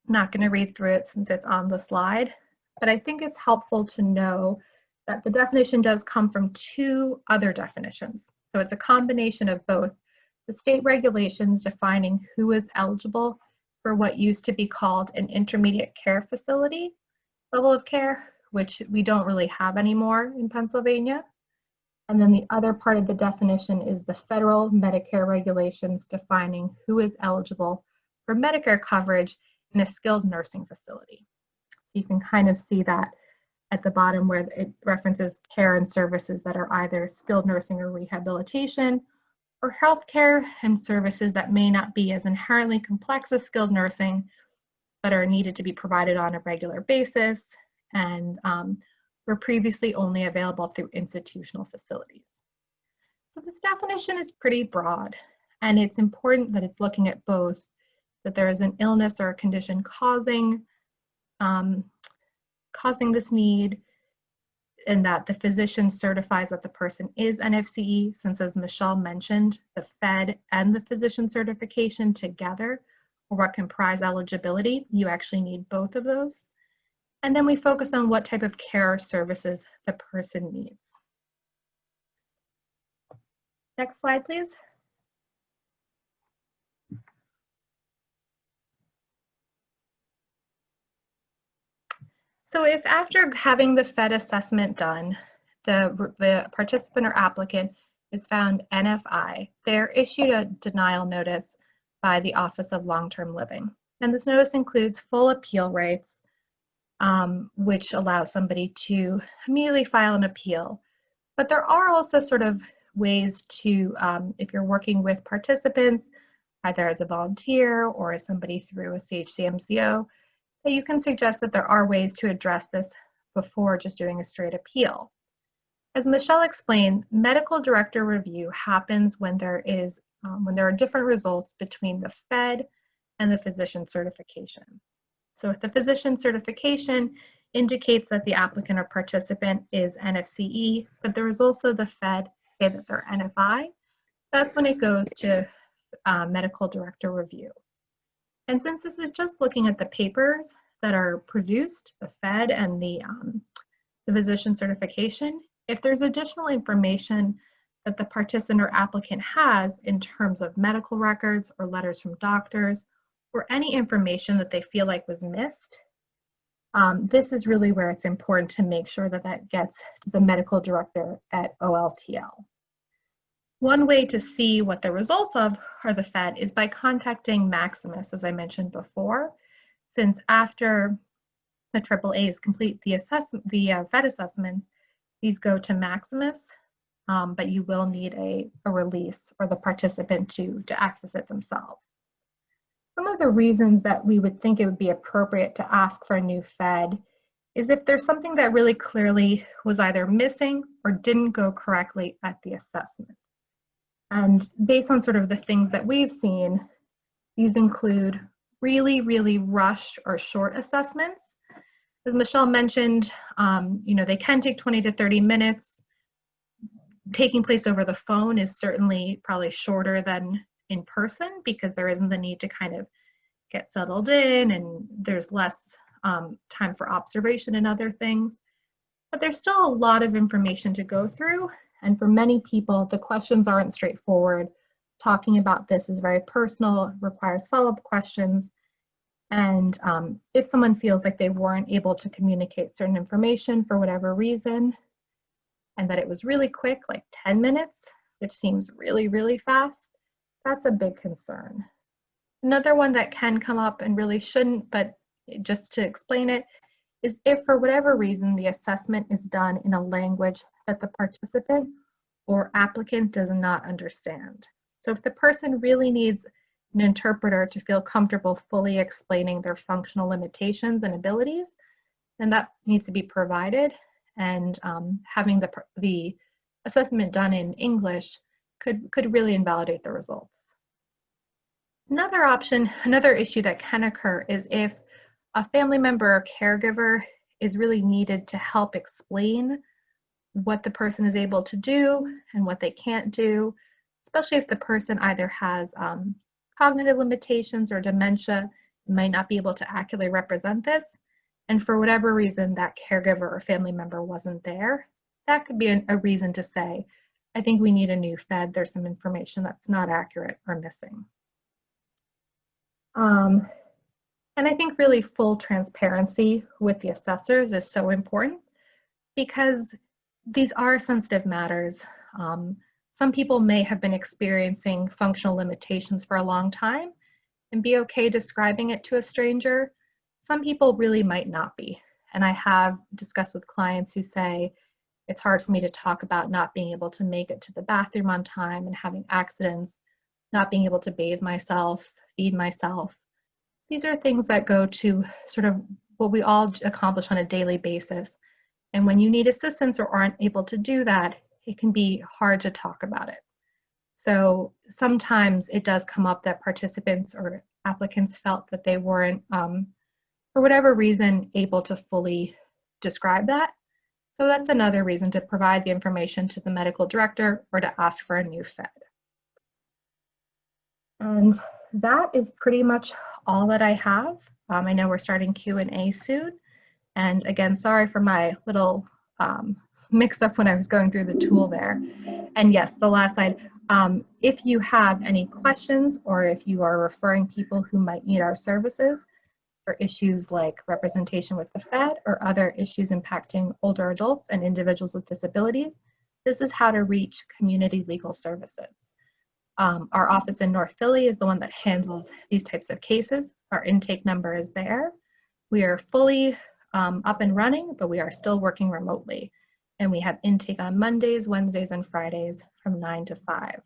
I'm not going to read through it since it's on the slide, but I think it's helpful to know that the definition does come from two other definitions. So it's a combination of both the state regulations defining who is eligible for what used to be called an intermediate care facility level of care, which we don't really have anymore in Pennsylvania. And then the other part of the definition is the federal Medicare regulations defining who is eligible for Medicare coverage in a skilled nursing facility. So you can kind of see that at the bottom where it references care and services that are either skilled nursing or rehabilitation, or healthcare and services that may not be as inherently complex as skilled nursing, but are needed to be provided on a regular basis and were previously only available through institutional facilities. So this definition is pretty broad, and it's important that it's looking at both that there is an illness or a condition causing this need, and that the physician certifies that the person is NFCE, since as Michelle mentioned, the FED and the physician certification together are what comprise eligibility. You actually need both of those. And then we focus on what type of care or services the person needs. Next slide, please. So if after having the FED assessment done, the participant or applicant is found NFI, they're issued a denial notice by the Office of Long-Term Living. And this notice includes full appeal rights, which allows somebody to immediately file an appeal. But there are also sort of ways to, if you're working with participants, either as a volunteer or as somebody through a CHCMCO, that you can suggest that there are ways to address this before just doing a straight appeal. As Michelle explained, medical director review happens when there are different results between the FED and the physician certification. So if the physician certification indicates that the applicant or participant is NFCE, but there is also the FED say that they're NFI, that's when it goes to medical director review. And since this is just looking at the papers that are produced, the FED and the physician certification, if there's additional information that the participant or applicant has in terms of medical records or letters from doctors, or any information that they feel like was missed, this is really where it's important to make sure that that gets to the medical director at OLTL. One way to see what the results of are the FED is by contacting Maximus, as I mentioned before, since after the AAAs complete the FED assessments, these go to Maximus, but you will need a release for the participant to access it themselves. Some of the reasons that we would think it would be appropriate to ask for a new FED is if there's something that really clearly was either missing or didn't go correctly at the assessment. And based on sort of the things that we've seen, these include really, really rushed or short assessments. As Michelle mentioned, they can take 20 to 30 minutes. Taking place over the phone is certainly probably shorter than in person because there isn't the need to kind of get settled in and there's less time for observation and other things. But there's still a lot of information to go through. And for many people, the questions aren't straightforward. Talking about this is very personal, requires follow-up questions. And if someone feels like they weren't able to communicate certain information for whatever reason, and that it was really quick, like 10 minutes, which seems really, really fast, that's a big concern. Another one that can come up and really shouldn't, but just to explain it, is if for whatever reason the assessment is done in a language that the participant or applicant does not understand. So if the person really needs an interpreter to feel comfortable fully explaining their functional limitations and abilities, then that needs to be provided, and having the assessment done in English could really invalidate the results. Another option, another issue that can occur is if a family member or caregiver is really needed to help explain what the person is able to do and what they can't do, especially if the person either has cognitive limitations or dementia, might not be able to accurately represent this, and for whatever reason that caregiver or family member wasn't there. That could be a reason to say, I think we need a new FED, there's some information that's not accurate or missing. And I think really full transparency with the assessors is so important, because these are sensitive matters. Some people may have been experiencing functional limitations for a long time and be okay describing it to a stranger. Some people really might not be. And I have discussed with clients who say, it's hard for me to talk about not being able to make it to the bathroom on time and having accidents, not being able to bathe myself, feed myself. These are things that go to sort of what we all accomplish on a daily basis. And when you need assistance or aren't able to do that, it can be hard to talk about it. So sometimes it does come up that participants or applicants felt that they weren't, for whatever reason, able to fully describe that. So that's another reason to provide the information to the medical director or to ask for a new FED. And that is pretty much all that I have. I know we're starting Q&A soon. And again, sorry for my little mix up when I was going through the tool there. And yes, the last slide, if you have any questions or if you are referring people who might need our services for issues like representation with the FED or other issues impacting older adults and individuals with disabilities, this is how to reach Community Legal Services. Our office in North Philly is the one that handles these types of cases. Our intake number is there. We are fully up and running, but we are still working remotely. And we have intake on Mondays, Wednesdays, and Fridays from 9 to 5.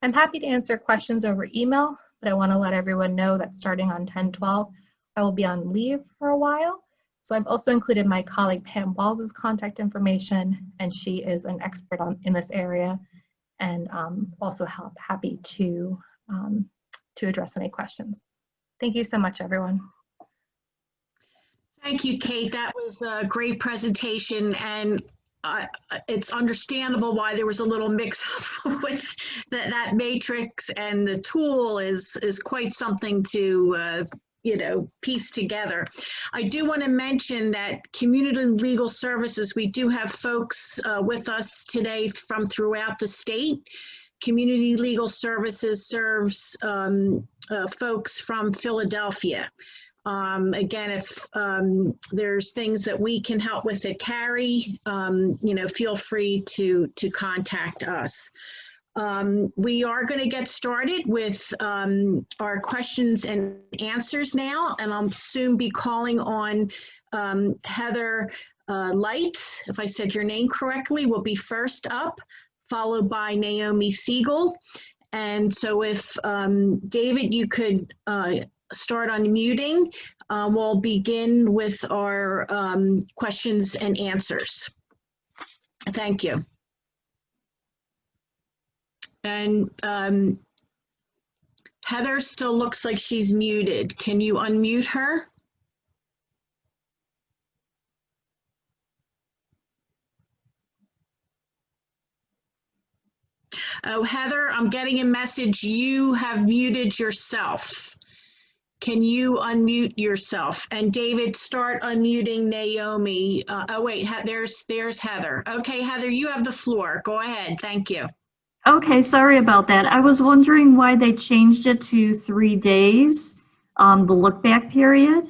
I'm happy to answer questions over email, but I want to let everyone know that starting on 10/12, I will be on leave for a while. So I've also included my colleague Pam Walls' contact information, and she is an expert in this area, and also happy to address any questions. Thank you so much, everyone. Thank you, Kate. That was a great presentation, and it's understandable why there was a little mix-up with that matrix, and the tool is quite something to piece together. I do want to mention that Community Legal Services, we do have folks with us today from throughout the state. Community Legal Services serves folks from Philadelphia. Again, if there's things that we can help with at Cary, feel free to contact us. We are going to get started with our questions and answers now, and I'll soon be calling on Heather Light, if I said your name correctly, will be first up, followed by Naomi Siegel. And so if David, you could start unmuting, we'll begin with our questions and answers. Thank you. And Heather still looks like she's muted. Can you unmute her? Oh, Heather, I'm getting a message. You have muted yourself. Can you unmute yourself? And David, start unmuting Naomi. Oh, wait, there's Heather. Okay, Heather, you have the floor. Go ahead. Thank you. Okay, sorry about that. I was wondering why they changed it to 3 days, the look back period.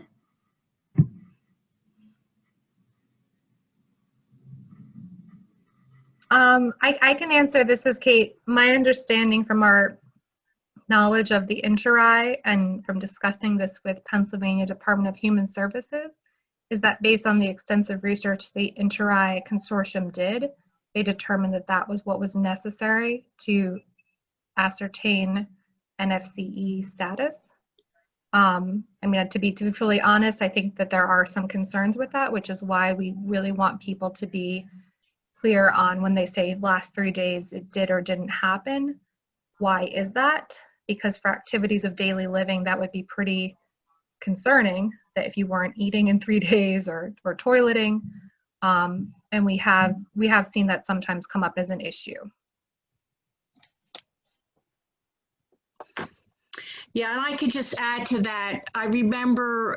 I can answer. This is Kate. My understanding from our knowledge of the INTERI and from discussing this with Pennsylvania Department of Human Services is that based on the extensive research the INTERI consortium did, they determined that that was what was necessary to ascertain NFCE status. I mean, to be fully honest, I think that there are some concerns with that, which is why we really want people to be clear on when they say last 3 days it did or didn't happen. Why is that? Because for activities of daily living, that would be pretty concerning, that if you weren't eating in 3 days or toileting, and we have seen that sometimes come up as an issue. Yeah, and I could just add to that. I remember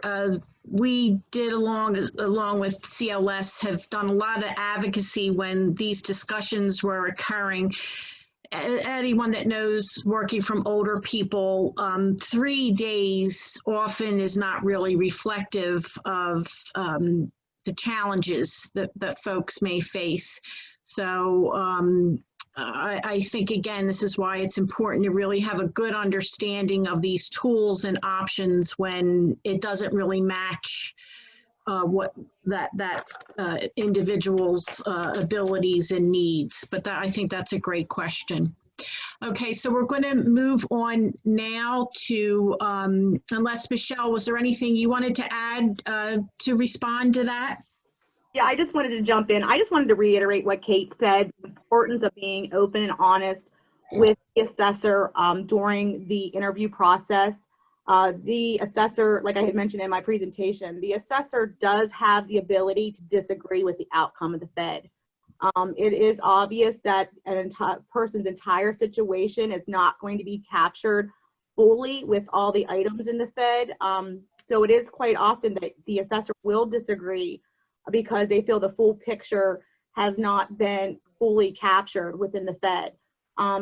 we did along with CLS have done a lot of advocacy when these discussions were occurring. Anyone that knows working from older people, 3 days often is not really reflective of the challenges that folks may face. So I think, again, this is why it's important to really have a good understanding of these tools and options when it doesn't really match what that individual's abilities and needs. But I think that's a great question. Okay, so we're going to move on now to, unless Michelle, was there anything you wanted to add to respond to that? Yeah, I just wanted to jump in. I just wanted to reiterate what Kate said, the importance of being open and honest with the assessor during the interview process. The assessor, like I had mentioned in my presentation, the assessor does have the ability to disagree with the outcome of the Fed. It is obvious that an person's entire situation is not going to be captured fully with all the items in the Fed. So it is quite often that the assessor will disagree because they feel the full picture has not been fully captured within the Fed.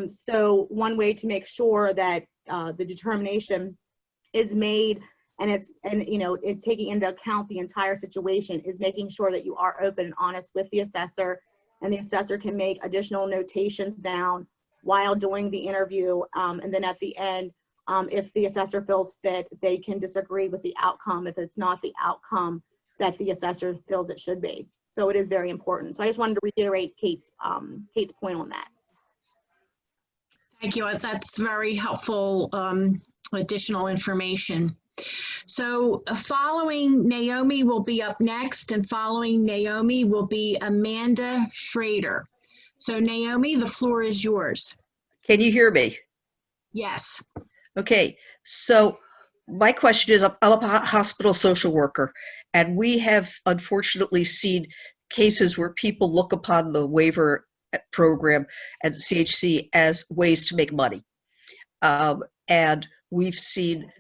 So one way to make sure that the determination is made and taking into account the entire situation is making sure that you are open and honest with the assessor, and the assessor can make additional notations down while doing the interview. And then at the end, if the assessor feels fit, they can disagree with the outcome if it's not the outcome that the assessor feels it should be. So it is very important. So I just wanted to reiterate Kate's point on that. Thank you. That's very helpful additional information. So following Naomi will be up next, and following Naomi will be Amanda Schrader. So Naomi, the floor is yours. Can you hear me? Yes. Okay, so my question is, I'm a hospital social worker, and we have unfortunately seen cases where people look upon the waiver program and CHC as ways to make money. And we've seen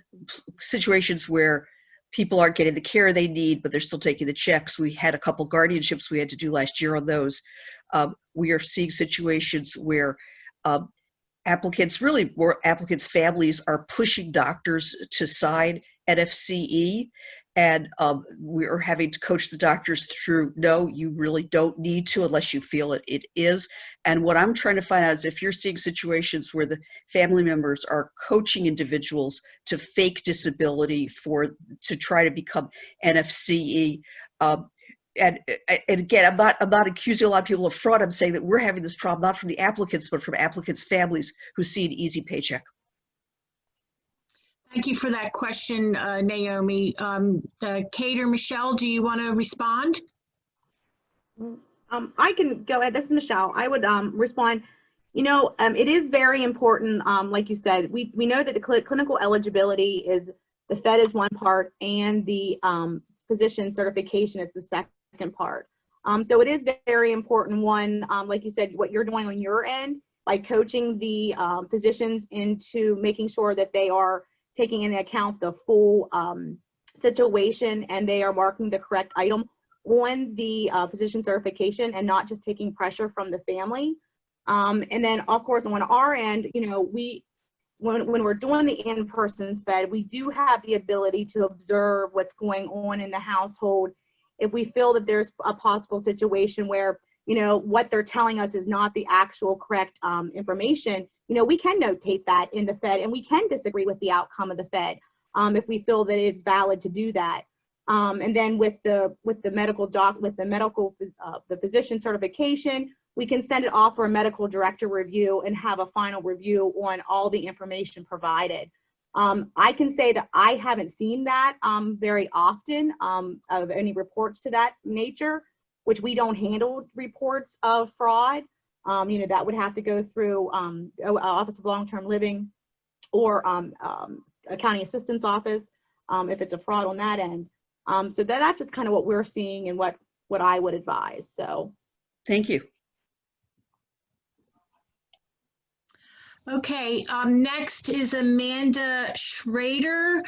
situations where people aren't getting the care they need, but they're still taking the checks. We had a couple guardianships we had to do last year on those. We are seeing situations where applicants, really more applicants' families are pushing doctors to sign NFCE, and we are having to coach the doctors through, no, you really don't need to unless you feel it is. And what I'm trying to find out is if you're seeing situations where the family members are coaching individuals to fake disability to try to become NFCE. And again, I'm not accusing a lot of people of fraud. I'm saying that we're having this problem not from the applicants, but from applicants' families who see an easy paycheck. Thank you for that question, Naomi. Kate or Michelle, do you want to respond? I can go ahead. This is Michelle. I would respond. It is very important, like you said, we know that the clinical eligibility is, the Fed is one part, and the physician certification is the second part. So it is very important, one, like you said, what you're doing on your end by coaching the physicians into making sure that they are taking into account the full situation and they are marking the correct item on the physician certification and not just taking pressure from the family. And then, of course, on our end, when we're doing the in-person Fed, we do have the ability to observe what's going on in the household. If we feel that there's a possible situation where, what they're telling us is not the actual correct information, we can notate that in the Fed, and we can disagree with the outcome of the Fed if we feel that it's valid to do that. And then with the physician certification, we can send it off for a medical director review and have a final review on all the information provided. I can say that I haven't seen that very often of any reports to that nature, which we don't handle reports of fraud. That would have to go through Office of Long-Term Living or a county assistant's office if it's a fraud on that end. So that's just kind of what we're seeing and what I would advise. So, thank you. Okay, next is Amanda Schrader.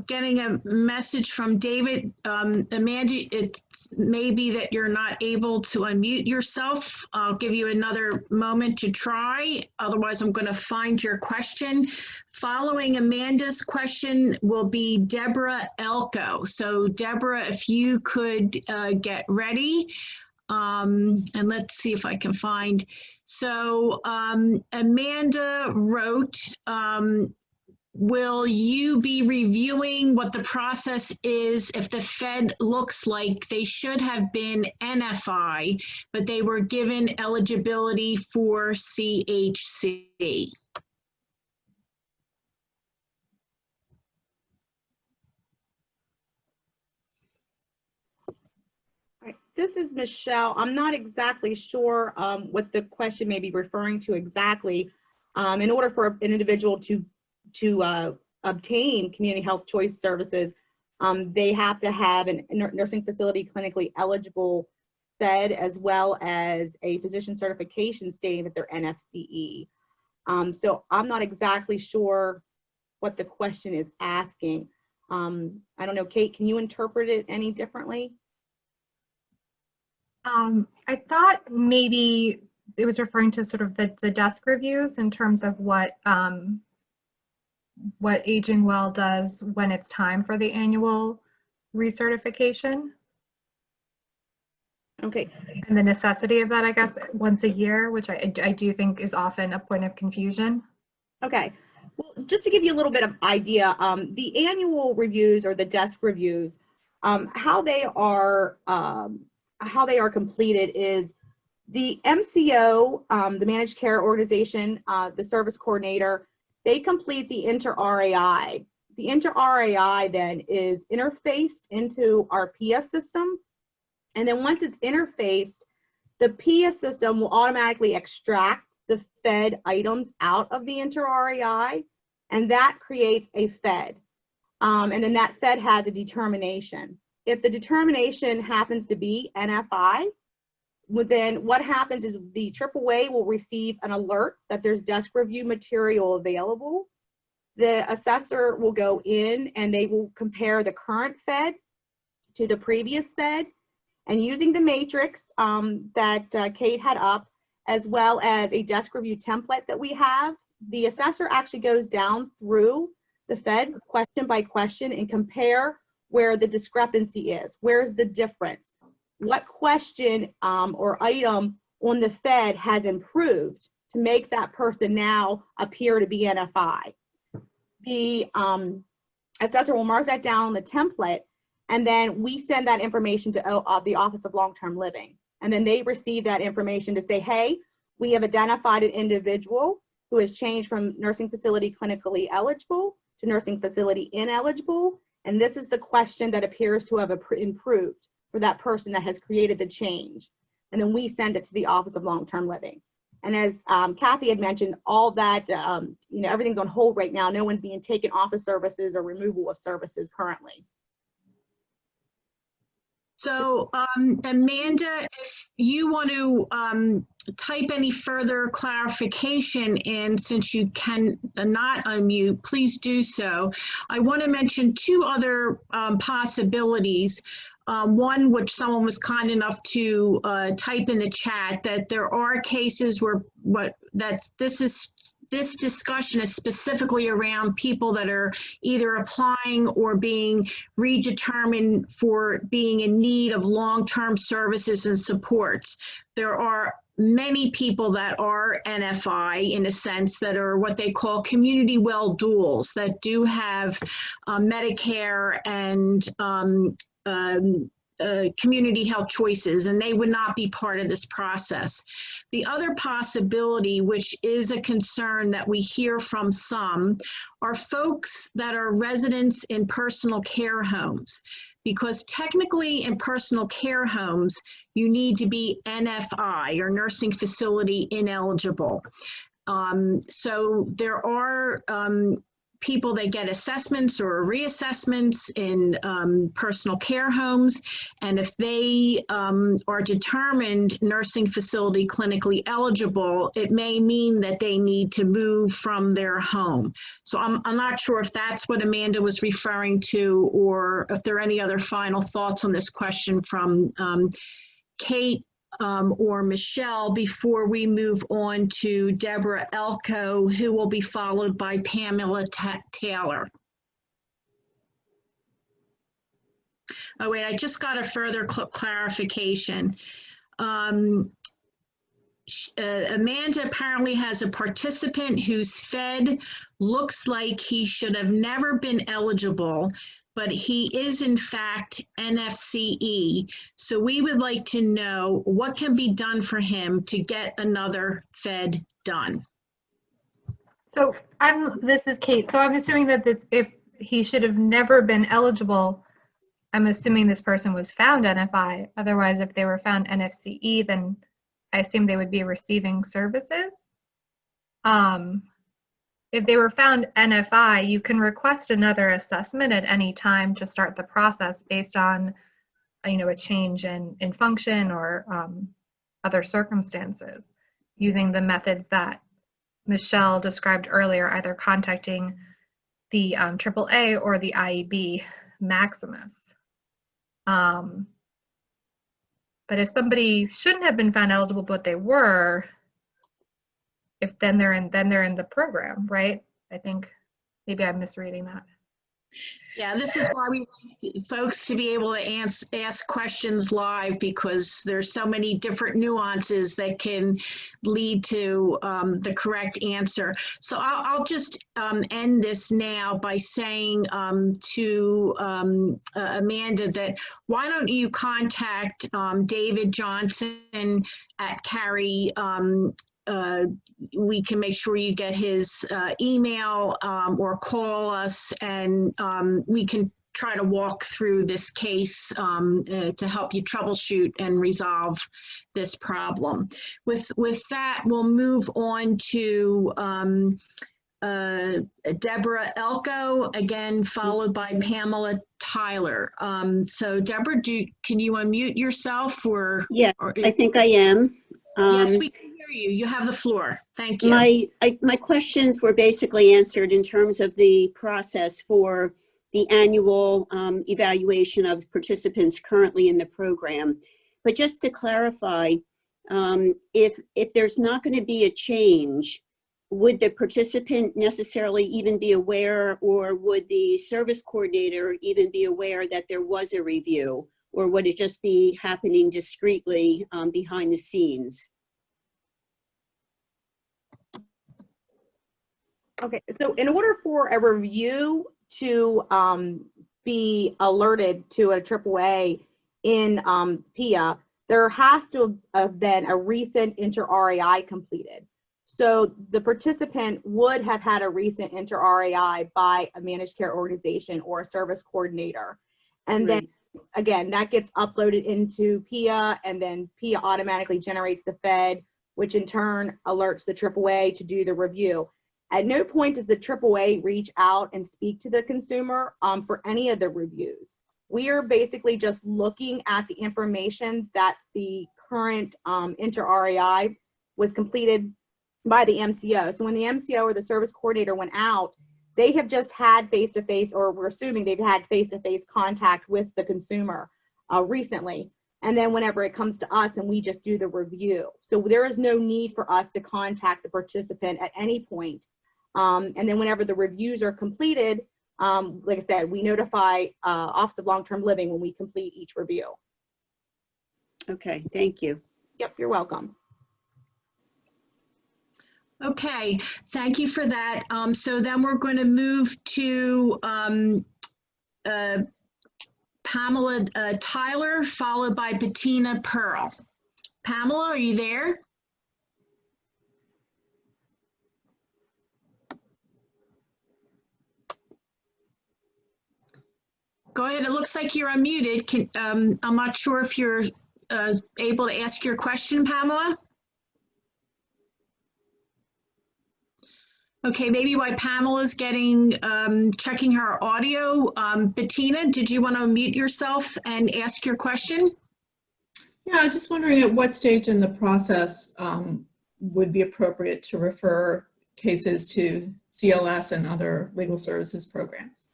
Getting a message from David. Amanda, it may be that you're not able to unmute yourself. I'll give you another moment to try. Otherwise, I'm going to find your question. Following Amanda's question will be Deborah Elko. So Deborah, if you could get ready. And let's see if I can find. So Amanda wrote, will you be reviewing what the process is if the Fed looks like they should have been NFI, but they were given eligibility for CHC? this is Michelle. I'm not exactly sure what the question may be referring to exactly. In order for an individual to obtain community health choice services, they have to have a nursing facility clinically eligible Fed, as well as a physician certification stating that they're NFCE. So I'm not exactly sure what the question is asking. I don't know, Kate, can you interpret it any differently? I thought maybe it was referring to sort of the desk reviews in terms of what Aging Well does when it's time for the annual recertification. Okay. And the necessity of that, I guess, once a year, which I do think is often a point of confusion. Okay. Well, just to give you a little bit of idea, the annual reviews or the desk reviews, how they are completed is the MCO, the managed care organization, the service coordinator, they complete the inter-RAI. The inter-RAI then is interfaced into our PIA system. And then once it's interfaced, the PIA system will automatically extract the Fed items out of the inter-RAI, and that creates a Fed. And then that Fed has a determination. If the determination happens to be NFI, then what happens is the AAA will receive an alert that there's desk review material available. The assessor will go in and they will compare the current Fed to the previous Fed. And using the matrix that Kate had up, as well as a desk review template that we have, the assessor actually goes down through the Fed question by question and compare where the discrepancy is. Where's the difference? What question or item on the Fed has improved to make that person now appear to be NFI? The assessor will mark that down on the template, and then we send that information to the Office of Long-Term Living. And then they receive that information to say, hey, we have identified an individual who has changed from nursing facility clinically eligible to nursing facility ineligible. And this is the question that appears to have improved for that person that has created the change. And then we send it to the Office of Long-Term Living. And as Kathy had mentioned, all that, everything's on hold right now. No one's being taken off of services or removal of services currently. So Amanda, if you want to type any further clarification in, since you can not unmute, please do so. I want to mention two other possibilities. One, which someone was kind enough to type in the chat, that there are cases where this is this discussion is specifically around people that are either applying or being redetermined for being in need of long-term services and supports. There are many people that are NFI in a sense that are what they call community well duals that do have Medicare and community health choices, and they would not be part of this process. The other possibility, which is a concern that we hear from some, are folks that are residents in personal care homes. Because technically in personal care homes, you need to be NFI or nursing facility ineligible. So there are people that get assessments or reassessments in personal care homes. And if they are determined nursing facility clinically eligible, it may mean that they need to move from their home. So I'm not sure if that's what Amanda was referring to, or if there are any other final thoughts on this question from Kate or Michelle before we move on to Deborah Elko, who will be followed by Pamela Taylor. Oh wait, I just got a further clarification. Amanda apparently has a participant whose Fed looks like he should have never been eligible, but he is in fact NFCE. So we would like to know what can be done for him to get another Fed done. So this is Kate. So I'm assuming that if he should have never been eligible, I'm assuming this person was found NFI. Otherwise, if they were found NFCE, then I assume they would be receiving services. If they were found NFI, you can request another assessment at any time to start the process based on, a change in function or other circumstances, using the methods that Michelle described earlier, either contacting the AAA or the IEB Maximus. But if somebody shouldn't have been found eligible, but they were, then they're in the program, right? I think maybe I'm misreading that. Yeah, this is why we like folks to be able to ask questions live, because there's so many different nuances that can lead to the correct answer. So I'll just end this now by saying to Amanda that why don't you contact David Johnson at Cary. We can make sure you get his email or call us, and we can try to walk through this case to help you troubleshoot and resolve this problem. With that, we'll move on to Deborah Elko, again followed by Pamela Tyler. So Deborah, can you unmute yourself? Yeah, I think I am. Yes, we can hear you. You have the floor. Thank you. My questions were basically answered in terms of the process for the annual evaluation of participants currently in the program. But just to clarify, if there's not going to be a change, would the participant necessarily even be aware, or would the service coordinator even be aware that there was a review? Or would it just be happening discreetly behind the scenes? Okay, so in order for a review to be alerted to a AAA in PIA, there has to have been a recent inter-RAI completed. So the participant would have had a recent inter-RAI by a managed care organization or a service coordinator. And then again, that gets uploaded into PIA, and then PIA automatically generates the Fed, which in turn alerts the AAA to do the review. At no point does the AAA reach out and speak to the consumer for any of the reviews. We are basically just looking at the information that the current inter-RAI was completed by the MCO. So when the MCO or the service coordinator went out, they have just had face-to-face, or we're assuming they've had face-to-face contact with the consumer recently. And then whenever it comes to us and we just do the review. So there is no need for us to contact the participant at any point. And then whenever the reviews are completed, like I said, we notify Office of Long-Term Living when we complete each review. Okay, thank you. Yep, you're welcome. Okay, thank you for that. So then we're going to move to Pamela Tyler, followed by Bettina Pearl. Pamela, are you there? Go ahead. It looks like you're unmuted. I'm not sure if you're able to ask your question, Pamela. Okay, maybe while Pamela's getting checking her audio, Bettina, did you want to unmute yourself and ask your question? Yeah, just wondering at what stage in the process would be appropriate to refer cases to CLS and other legal services programs.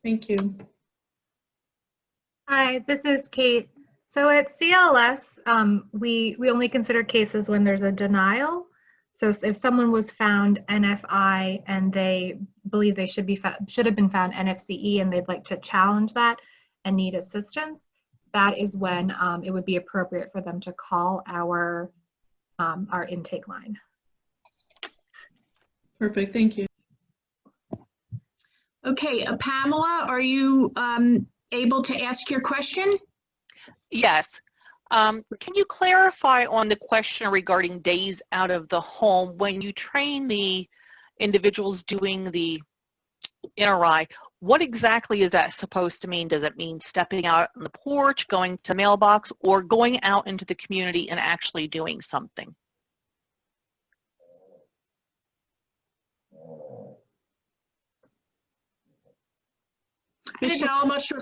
Thank you. Hi, this is Kate. So at CLS, we only consider cases when there's a denial. So if someone was found NFI and they believe they should have been found NFCE and they'd like to challenge that and need assistance, that is when it would be appropriate for them to call our intake line. Perfect, thank you. Okay, Pamela, are you able to ask your question? Yes. Can you clarify on the question regarding days out of the home? When you train the individuals doing the NRI, what exactly is that supposed to mean? Does it mean stepping out on the porch, going to mailbox, or going out into the community and actually doing something? Michelle, I'm not sure.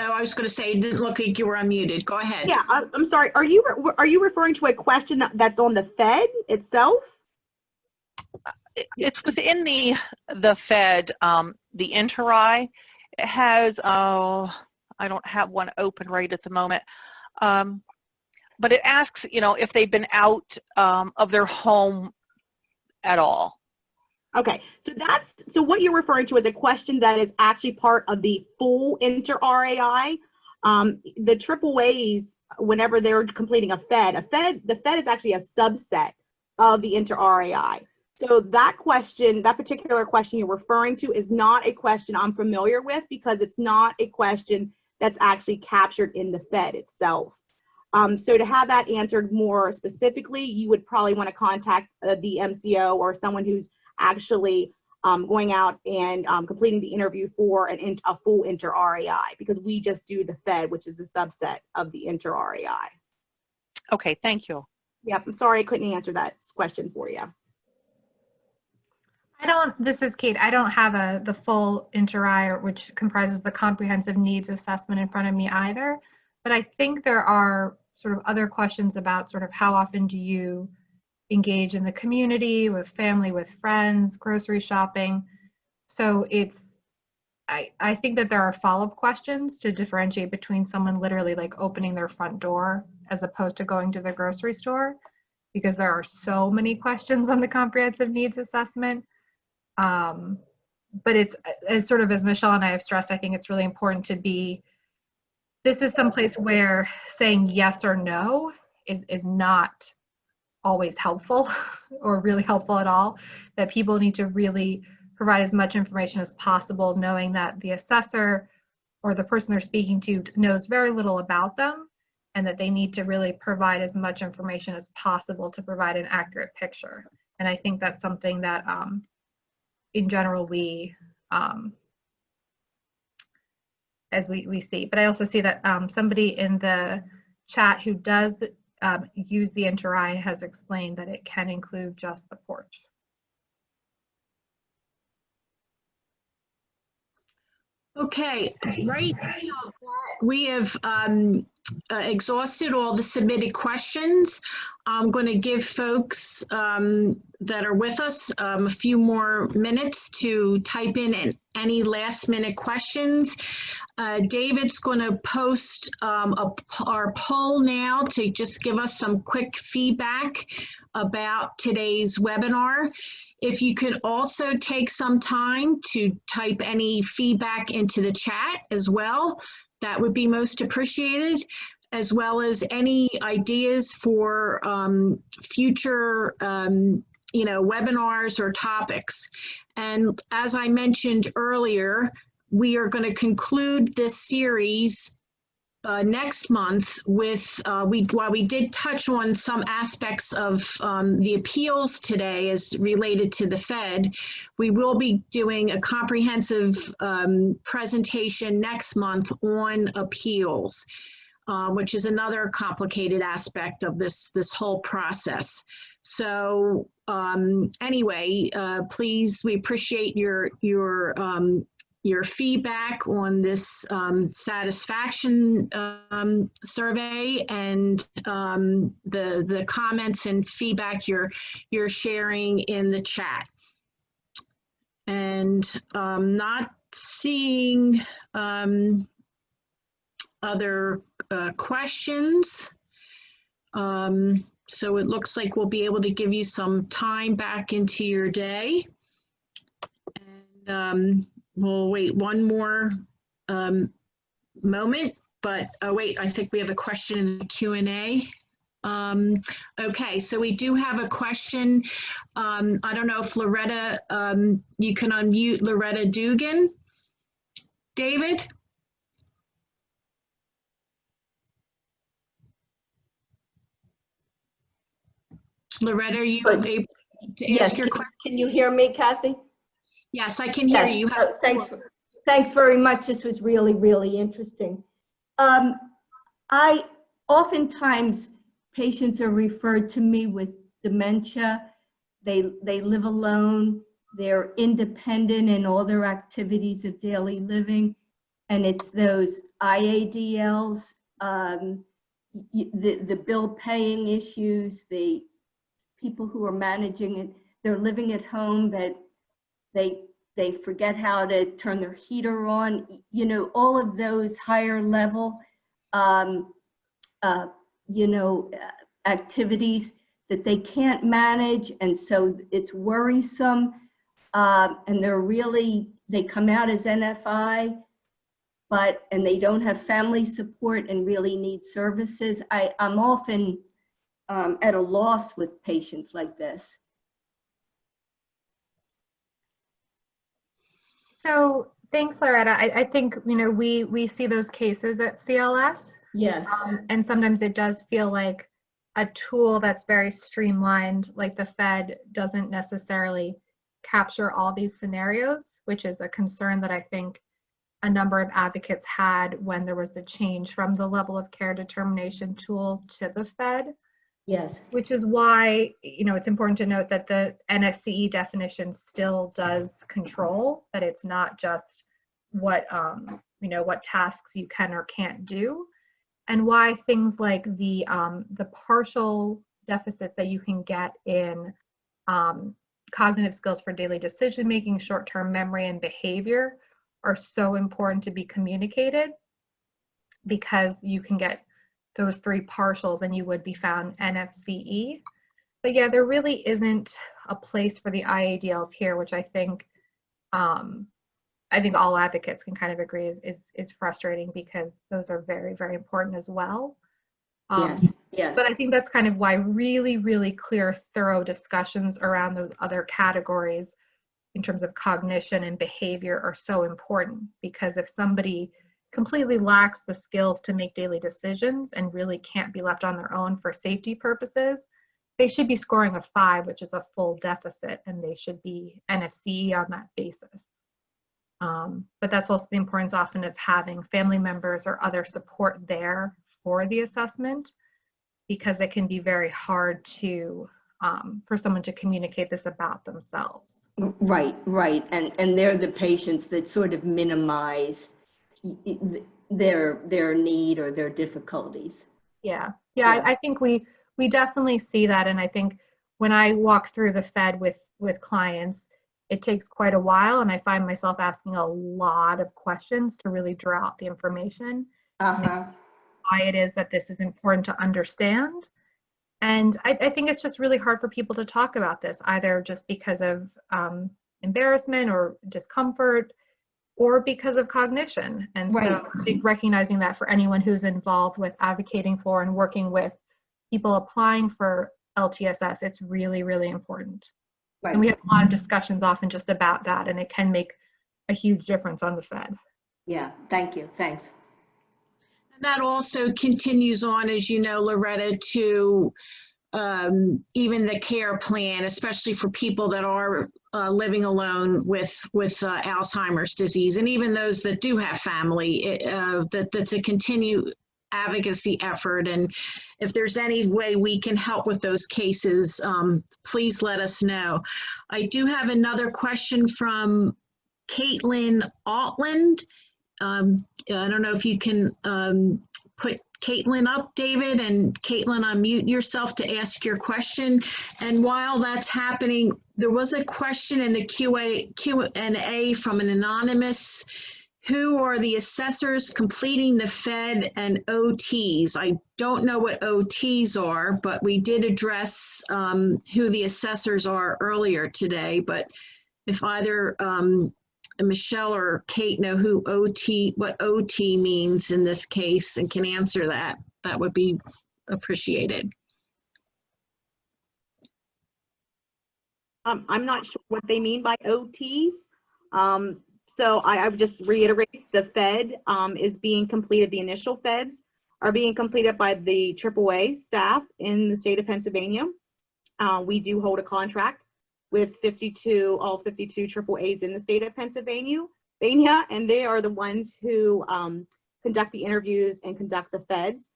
Oh, I was going to say, it didn't look like you were unmuted. Go ahead. Yeah, I'm sorry. Are you referring to a question that's on the Fed itself? It's within the Fed, the NRI. It has, I don't have one open right at the moment, but it asks, if they've been out of their home at all. Okay, so what you're referring to is a question that is actually part of the full inter-RAI. The AAAs, whenever they're completing the Fed is actually a subset of the inter-RAI. So that particular question you're referring to is not a question I'm familiar with because it's not a question that's actually captured in the Fed itself. So to have that answered more specifically, you would probably want to contact the MCO or someone who's actually going out and completing the interview for a full inter-RAI, because we just do the Fed, which is a subset of the inter-RAI. Okay, thank you. Yep, I'm sorry I couldn't answer that question for you. This is Kate. I don't have the full inter-RAI, which comprises the comprehensive needs assessment in front of me either, but I think there are sort of other questions about sort of how often do you engage in the community, with family, with friends, grocery shopping. So I think that there are follow-up questions to differentiate between someone literally like opening their front door as opposed to going to the grocery store, because there are so many questions on the comprehensive needs assessment. But it's sort of, as Michelle and I have stressed, I think it's really important this is someplace where saying yes or no is not always helpful or really helpful at all, that people need to really provide as much information as possible, knowing that the assessor or the person they're speaking to knows very little about them, and that they need to really provide as much information as possible to provide an accurate picture. And I think that's something that in general we see. But I also see that somebody in the chat who does use the inter-RAI has explained that it can include just the porch. Okay, right now we have exhausted all the submitted questions. I'm going to give folks that are with us a few more minutes to type in any last minute questions. David's going to post our poll now to just give us some quick feedback about today's webinar. If you could also take some time to type any feedback into the chat as well, that would be most appreciated, as well as any ideas for future webinars or topics. And as I mentioned earlier, we are going to conclude this series next month with, while we did touch on some aspects of the appeals today as related to the Fed, we will be doing a comprehensive presentation next month on appeals, which is another complicated aspect of this whole process. So anyway, please, we appreciate your feedback on this satisfaction survey and the comments and feedback you're sharing in the chat. And not seeing other questions. So it looks like we'll be able to give you some time back into your day. And we'll wait one more moment, but oh wait, I think we have a question in the Q&A. Okay, so we do have a question. I don't know if Loretta, you can unmute Loretta Dugan. David? Loretta, are you able to ask your question? Can you hear me, Kathy? Yes, I can hear you. Thanks very much. This was really, really interesting. Oftentimes patients are referred to me with dementia. They live alone. They're independent in all their activities of daily living. And it's those IADLs, the bill paying issues, the people who are managing it, they're living at home, but they forget how to turn their heater on, all of those higher level, activities that they can't manage. And so it's worrisome. And they come out as NFI, and they don't have family support and really need services. I'm often at a loss with patients like this. So thanks, Loretta. I think, we see those cases at CLS. Yes. And sometimes it does feel like a tool that's very streamlined, like the Fed doesn't necessarily capture all these scenarios, which is a concern that I think a number of advocates had when there was the change from the level of care determination tool to the Fed. Yes. Which is why, it's important to note that the NFCE definition still does control, that it's not just what tasks you can or can't do, and why things like the partial deficits that you can get in cognitive skills for daily decision making, short-term memory, and behavior are so important to be communicated, because you can get those three partials and you would be found NFCE. But yeah, there really isn't a place for the IADLs here, which I think all advocates can kind of agree is frustrating, because those are very, very important as well. Yes. But I think that's kind of why really, really clear, thorough discussions around those other categories in terms of cognition and behavior are so important, because if somebody completely lacks the skills to make daily decisions and really can't be left on their own for safety purposes, they should be scoring a 5, which is a full deficit, and they should be NFCE on that basis. But that's also the importance often of having family members or other support there for the assessment, because it can be very hard to for someone to communicate this about themselves. Right. And they're the patients that sort of minimize their need or their difficulties. Yeah. I think we definitely see that. And I think when I walk through the Fed with clients, it takes quite a while, and I find myself asking a lot of questions to really draw out the information. Why it is that this is important to understand. And I think it's just really hard for people to talk about this, either just because of embarrassment or discomfort, or because of cognition. And Right. so I think recognizing that for anyone who's involved with advocating for and working with people applying for LTSS, it's really, really important. Right. And we have a lot of discussions often just about that, and it can make a huge difference on the Fed. Yeah, thank you, thanks. And that also continues on, as you know, Loretta, to even the care plan, especially for people that are living alone with Alzheimer's disease, and even those that do have family. That's a continued advocacy effort. And if there's any way we can help with those cases, please let us know. I do have another question from Caitlin Altland. I don't know if you can put Caitlin up, David, and Caitlin, unmute yourself to ask your question. And while that's happening, there was a question in the Q&A from an anonymous: who are the assessors completing the Fed and OTs? I don't know what OTs are, but we did address who the assessors are earlier today. But if either Michelle or Kate know what OT means in this case and can answer that, that would be appreciated. I'm not sure what they mean by OTs. So I would just reiterate, the Fed is being completed, the initial Feds are being completed by the AAA staff in the state of Pennsylvania. We do hold a contract with all 52 AAAs in the state of Pennsylvania, and they are the ones who conduct the interviews and conduct the Feds.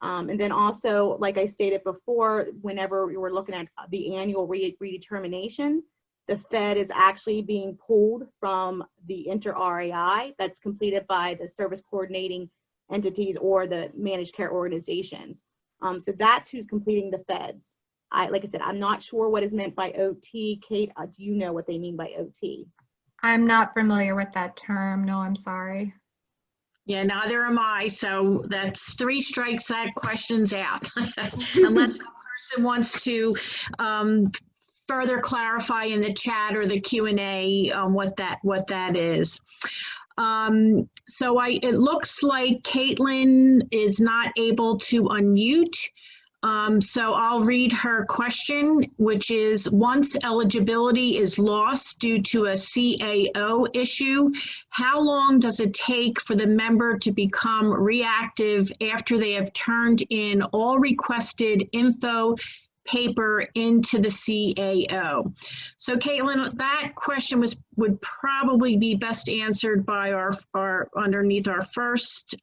And then also, like I stated before, whenever we were looking at the annual redetermination, the Fed is actually being pulled from the inter-RAI that's completed by the service coordinating entities or the managed care organizations. So that's who's completing the Feds. Like I said, I'm not sure what is meant by OT. Kate, do you know what they mean by OT? I'm not familiar with that term. No, I'm sorry. Yeah, neither am I. So that's 3 strikes, that question's out. Unless the person wants to further clarify in the chat or the Q&A what that is. So it looks like Caitlin is not able to unmute. So I'll read her question, which is: once eligibility is lost due to a CAO issue, how long does it take for the member to become reactive after they have turned in all requested info paper into the CAO? So Caitlin, that question would probably be best answered by our underneath our first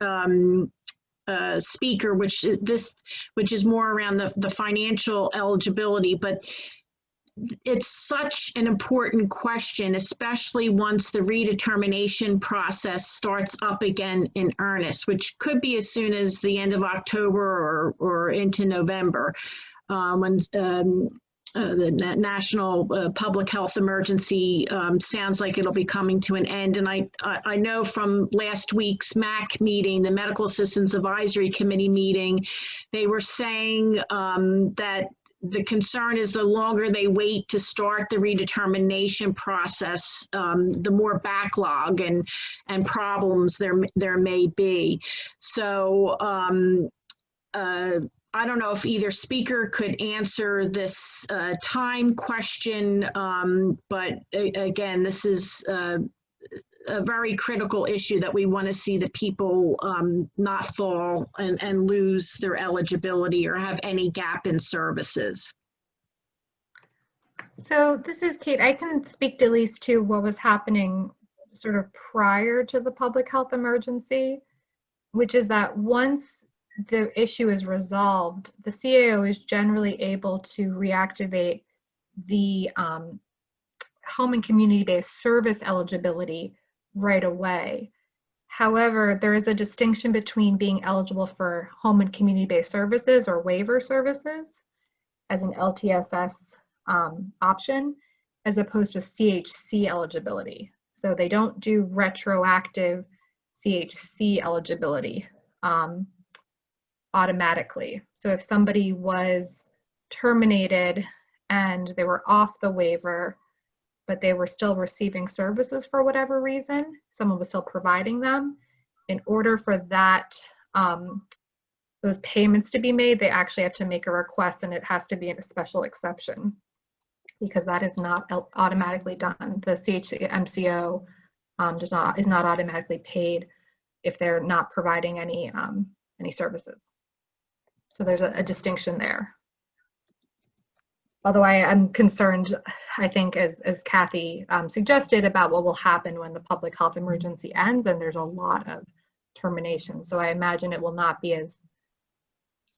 speaker, which is more around the financial eligibility. But it's such an important question, especially once the redetermination process starts up again in earnest, which could be as soon as the end of October or into November, when the national public health emergency sounds like it'll be coming to an end. And I know from last week's MAC meeting, the Medical Assistance Advisory Committee meeting, they were saying that the concern is the longer they wait to start the redetermination process, the more backlog and problems there may be. So I don't know if either speaker could answer this time question, but again, this is a very critical issue that we want to see the people not fall and lose their eligibility or have any gap in services. So this is Kate. I can speak at least to what was happening sort of prior to the public health emergency, which is that once the issue is resolved, the CAO is generally able to reactivate the home and community-based service eligibility right away. However, there is a distinction between being eligible for home and community-based services or waiver services as an LTSS option, as opposed to CHC eligibility. So they don't do retroactive CHC eligibility automatically. So if somebody was terminated and they were off the waiver, but they were still receiving services for whatever reason, someone was still providing them, in order for that, those payments to be made, they actually have to make a request, and it has to be in a special exception, because that is not automatically done. The CHC MCO is not automatically paid if they're not providing any services. So there's a distinction there. Although I am concerned, I think, as Kathy suggested, about what will happen when the public health emergency ends and there's a lot of termination. So I imagine it will not be as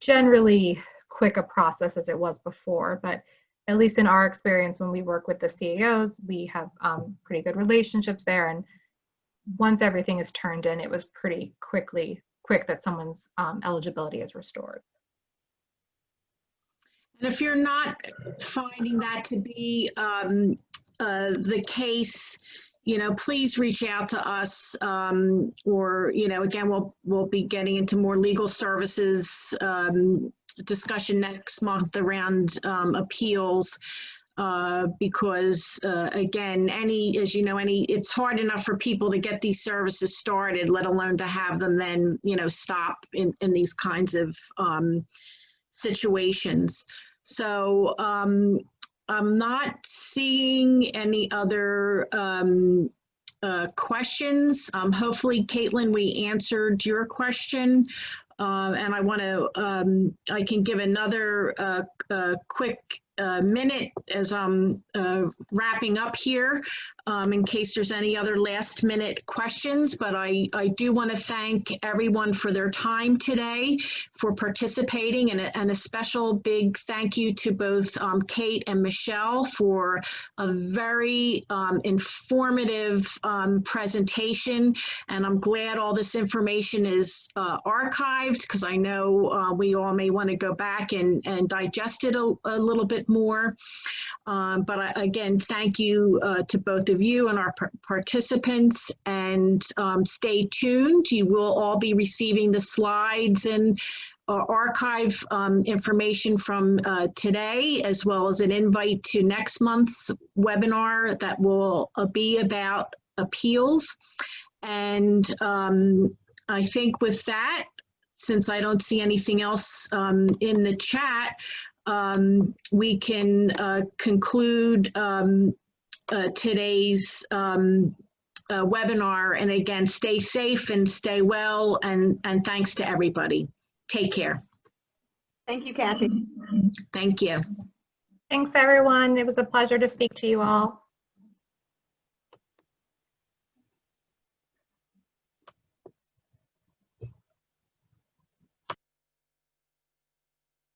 generally quick a process as it was before, but at least in our experience, when we work with the CAOs, we have pretty good relationships there. And once everything is turned in, it was pretty quick that someone's eligibility is restored. And if you're not finding that to be the case, please reach out to us, or, again, we'll be getting into more legal services discussion next month around appeals, because again, it's hard enough for people to get these services started, let alone to have them then, stop in these kinds of situations. So I'm not seeing any other questions. Hopefully, Caitlin, we answered your question. And I want to, I can give another quick minute as I'm wrapping up here, in case there's any other last minute questions, but I do want to thank everyone for their time today, for participating, and a special big thank you to both Kate and Michelle for a very informative presentation. And I'm glad all this information is archived, because I know we all may want to go back and digest it a little bit more. But again, thank you to both of you and our participants, and stay tuned. You will all be receiving the slides and archive information from today, as well as an invite to next month's webinar that will be about appeals. And I think with that, since I don't see anything else in the chat, we can conclude today's webinar. And again, stay safe and stay well, and thanks to everybody. Take care. Thank you, Kathy. Thank you. Thanks, everyone. It was a pleasure to speak to you all.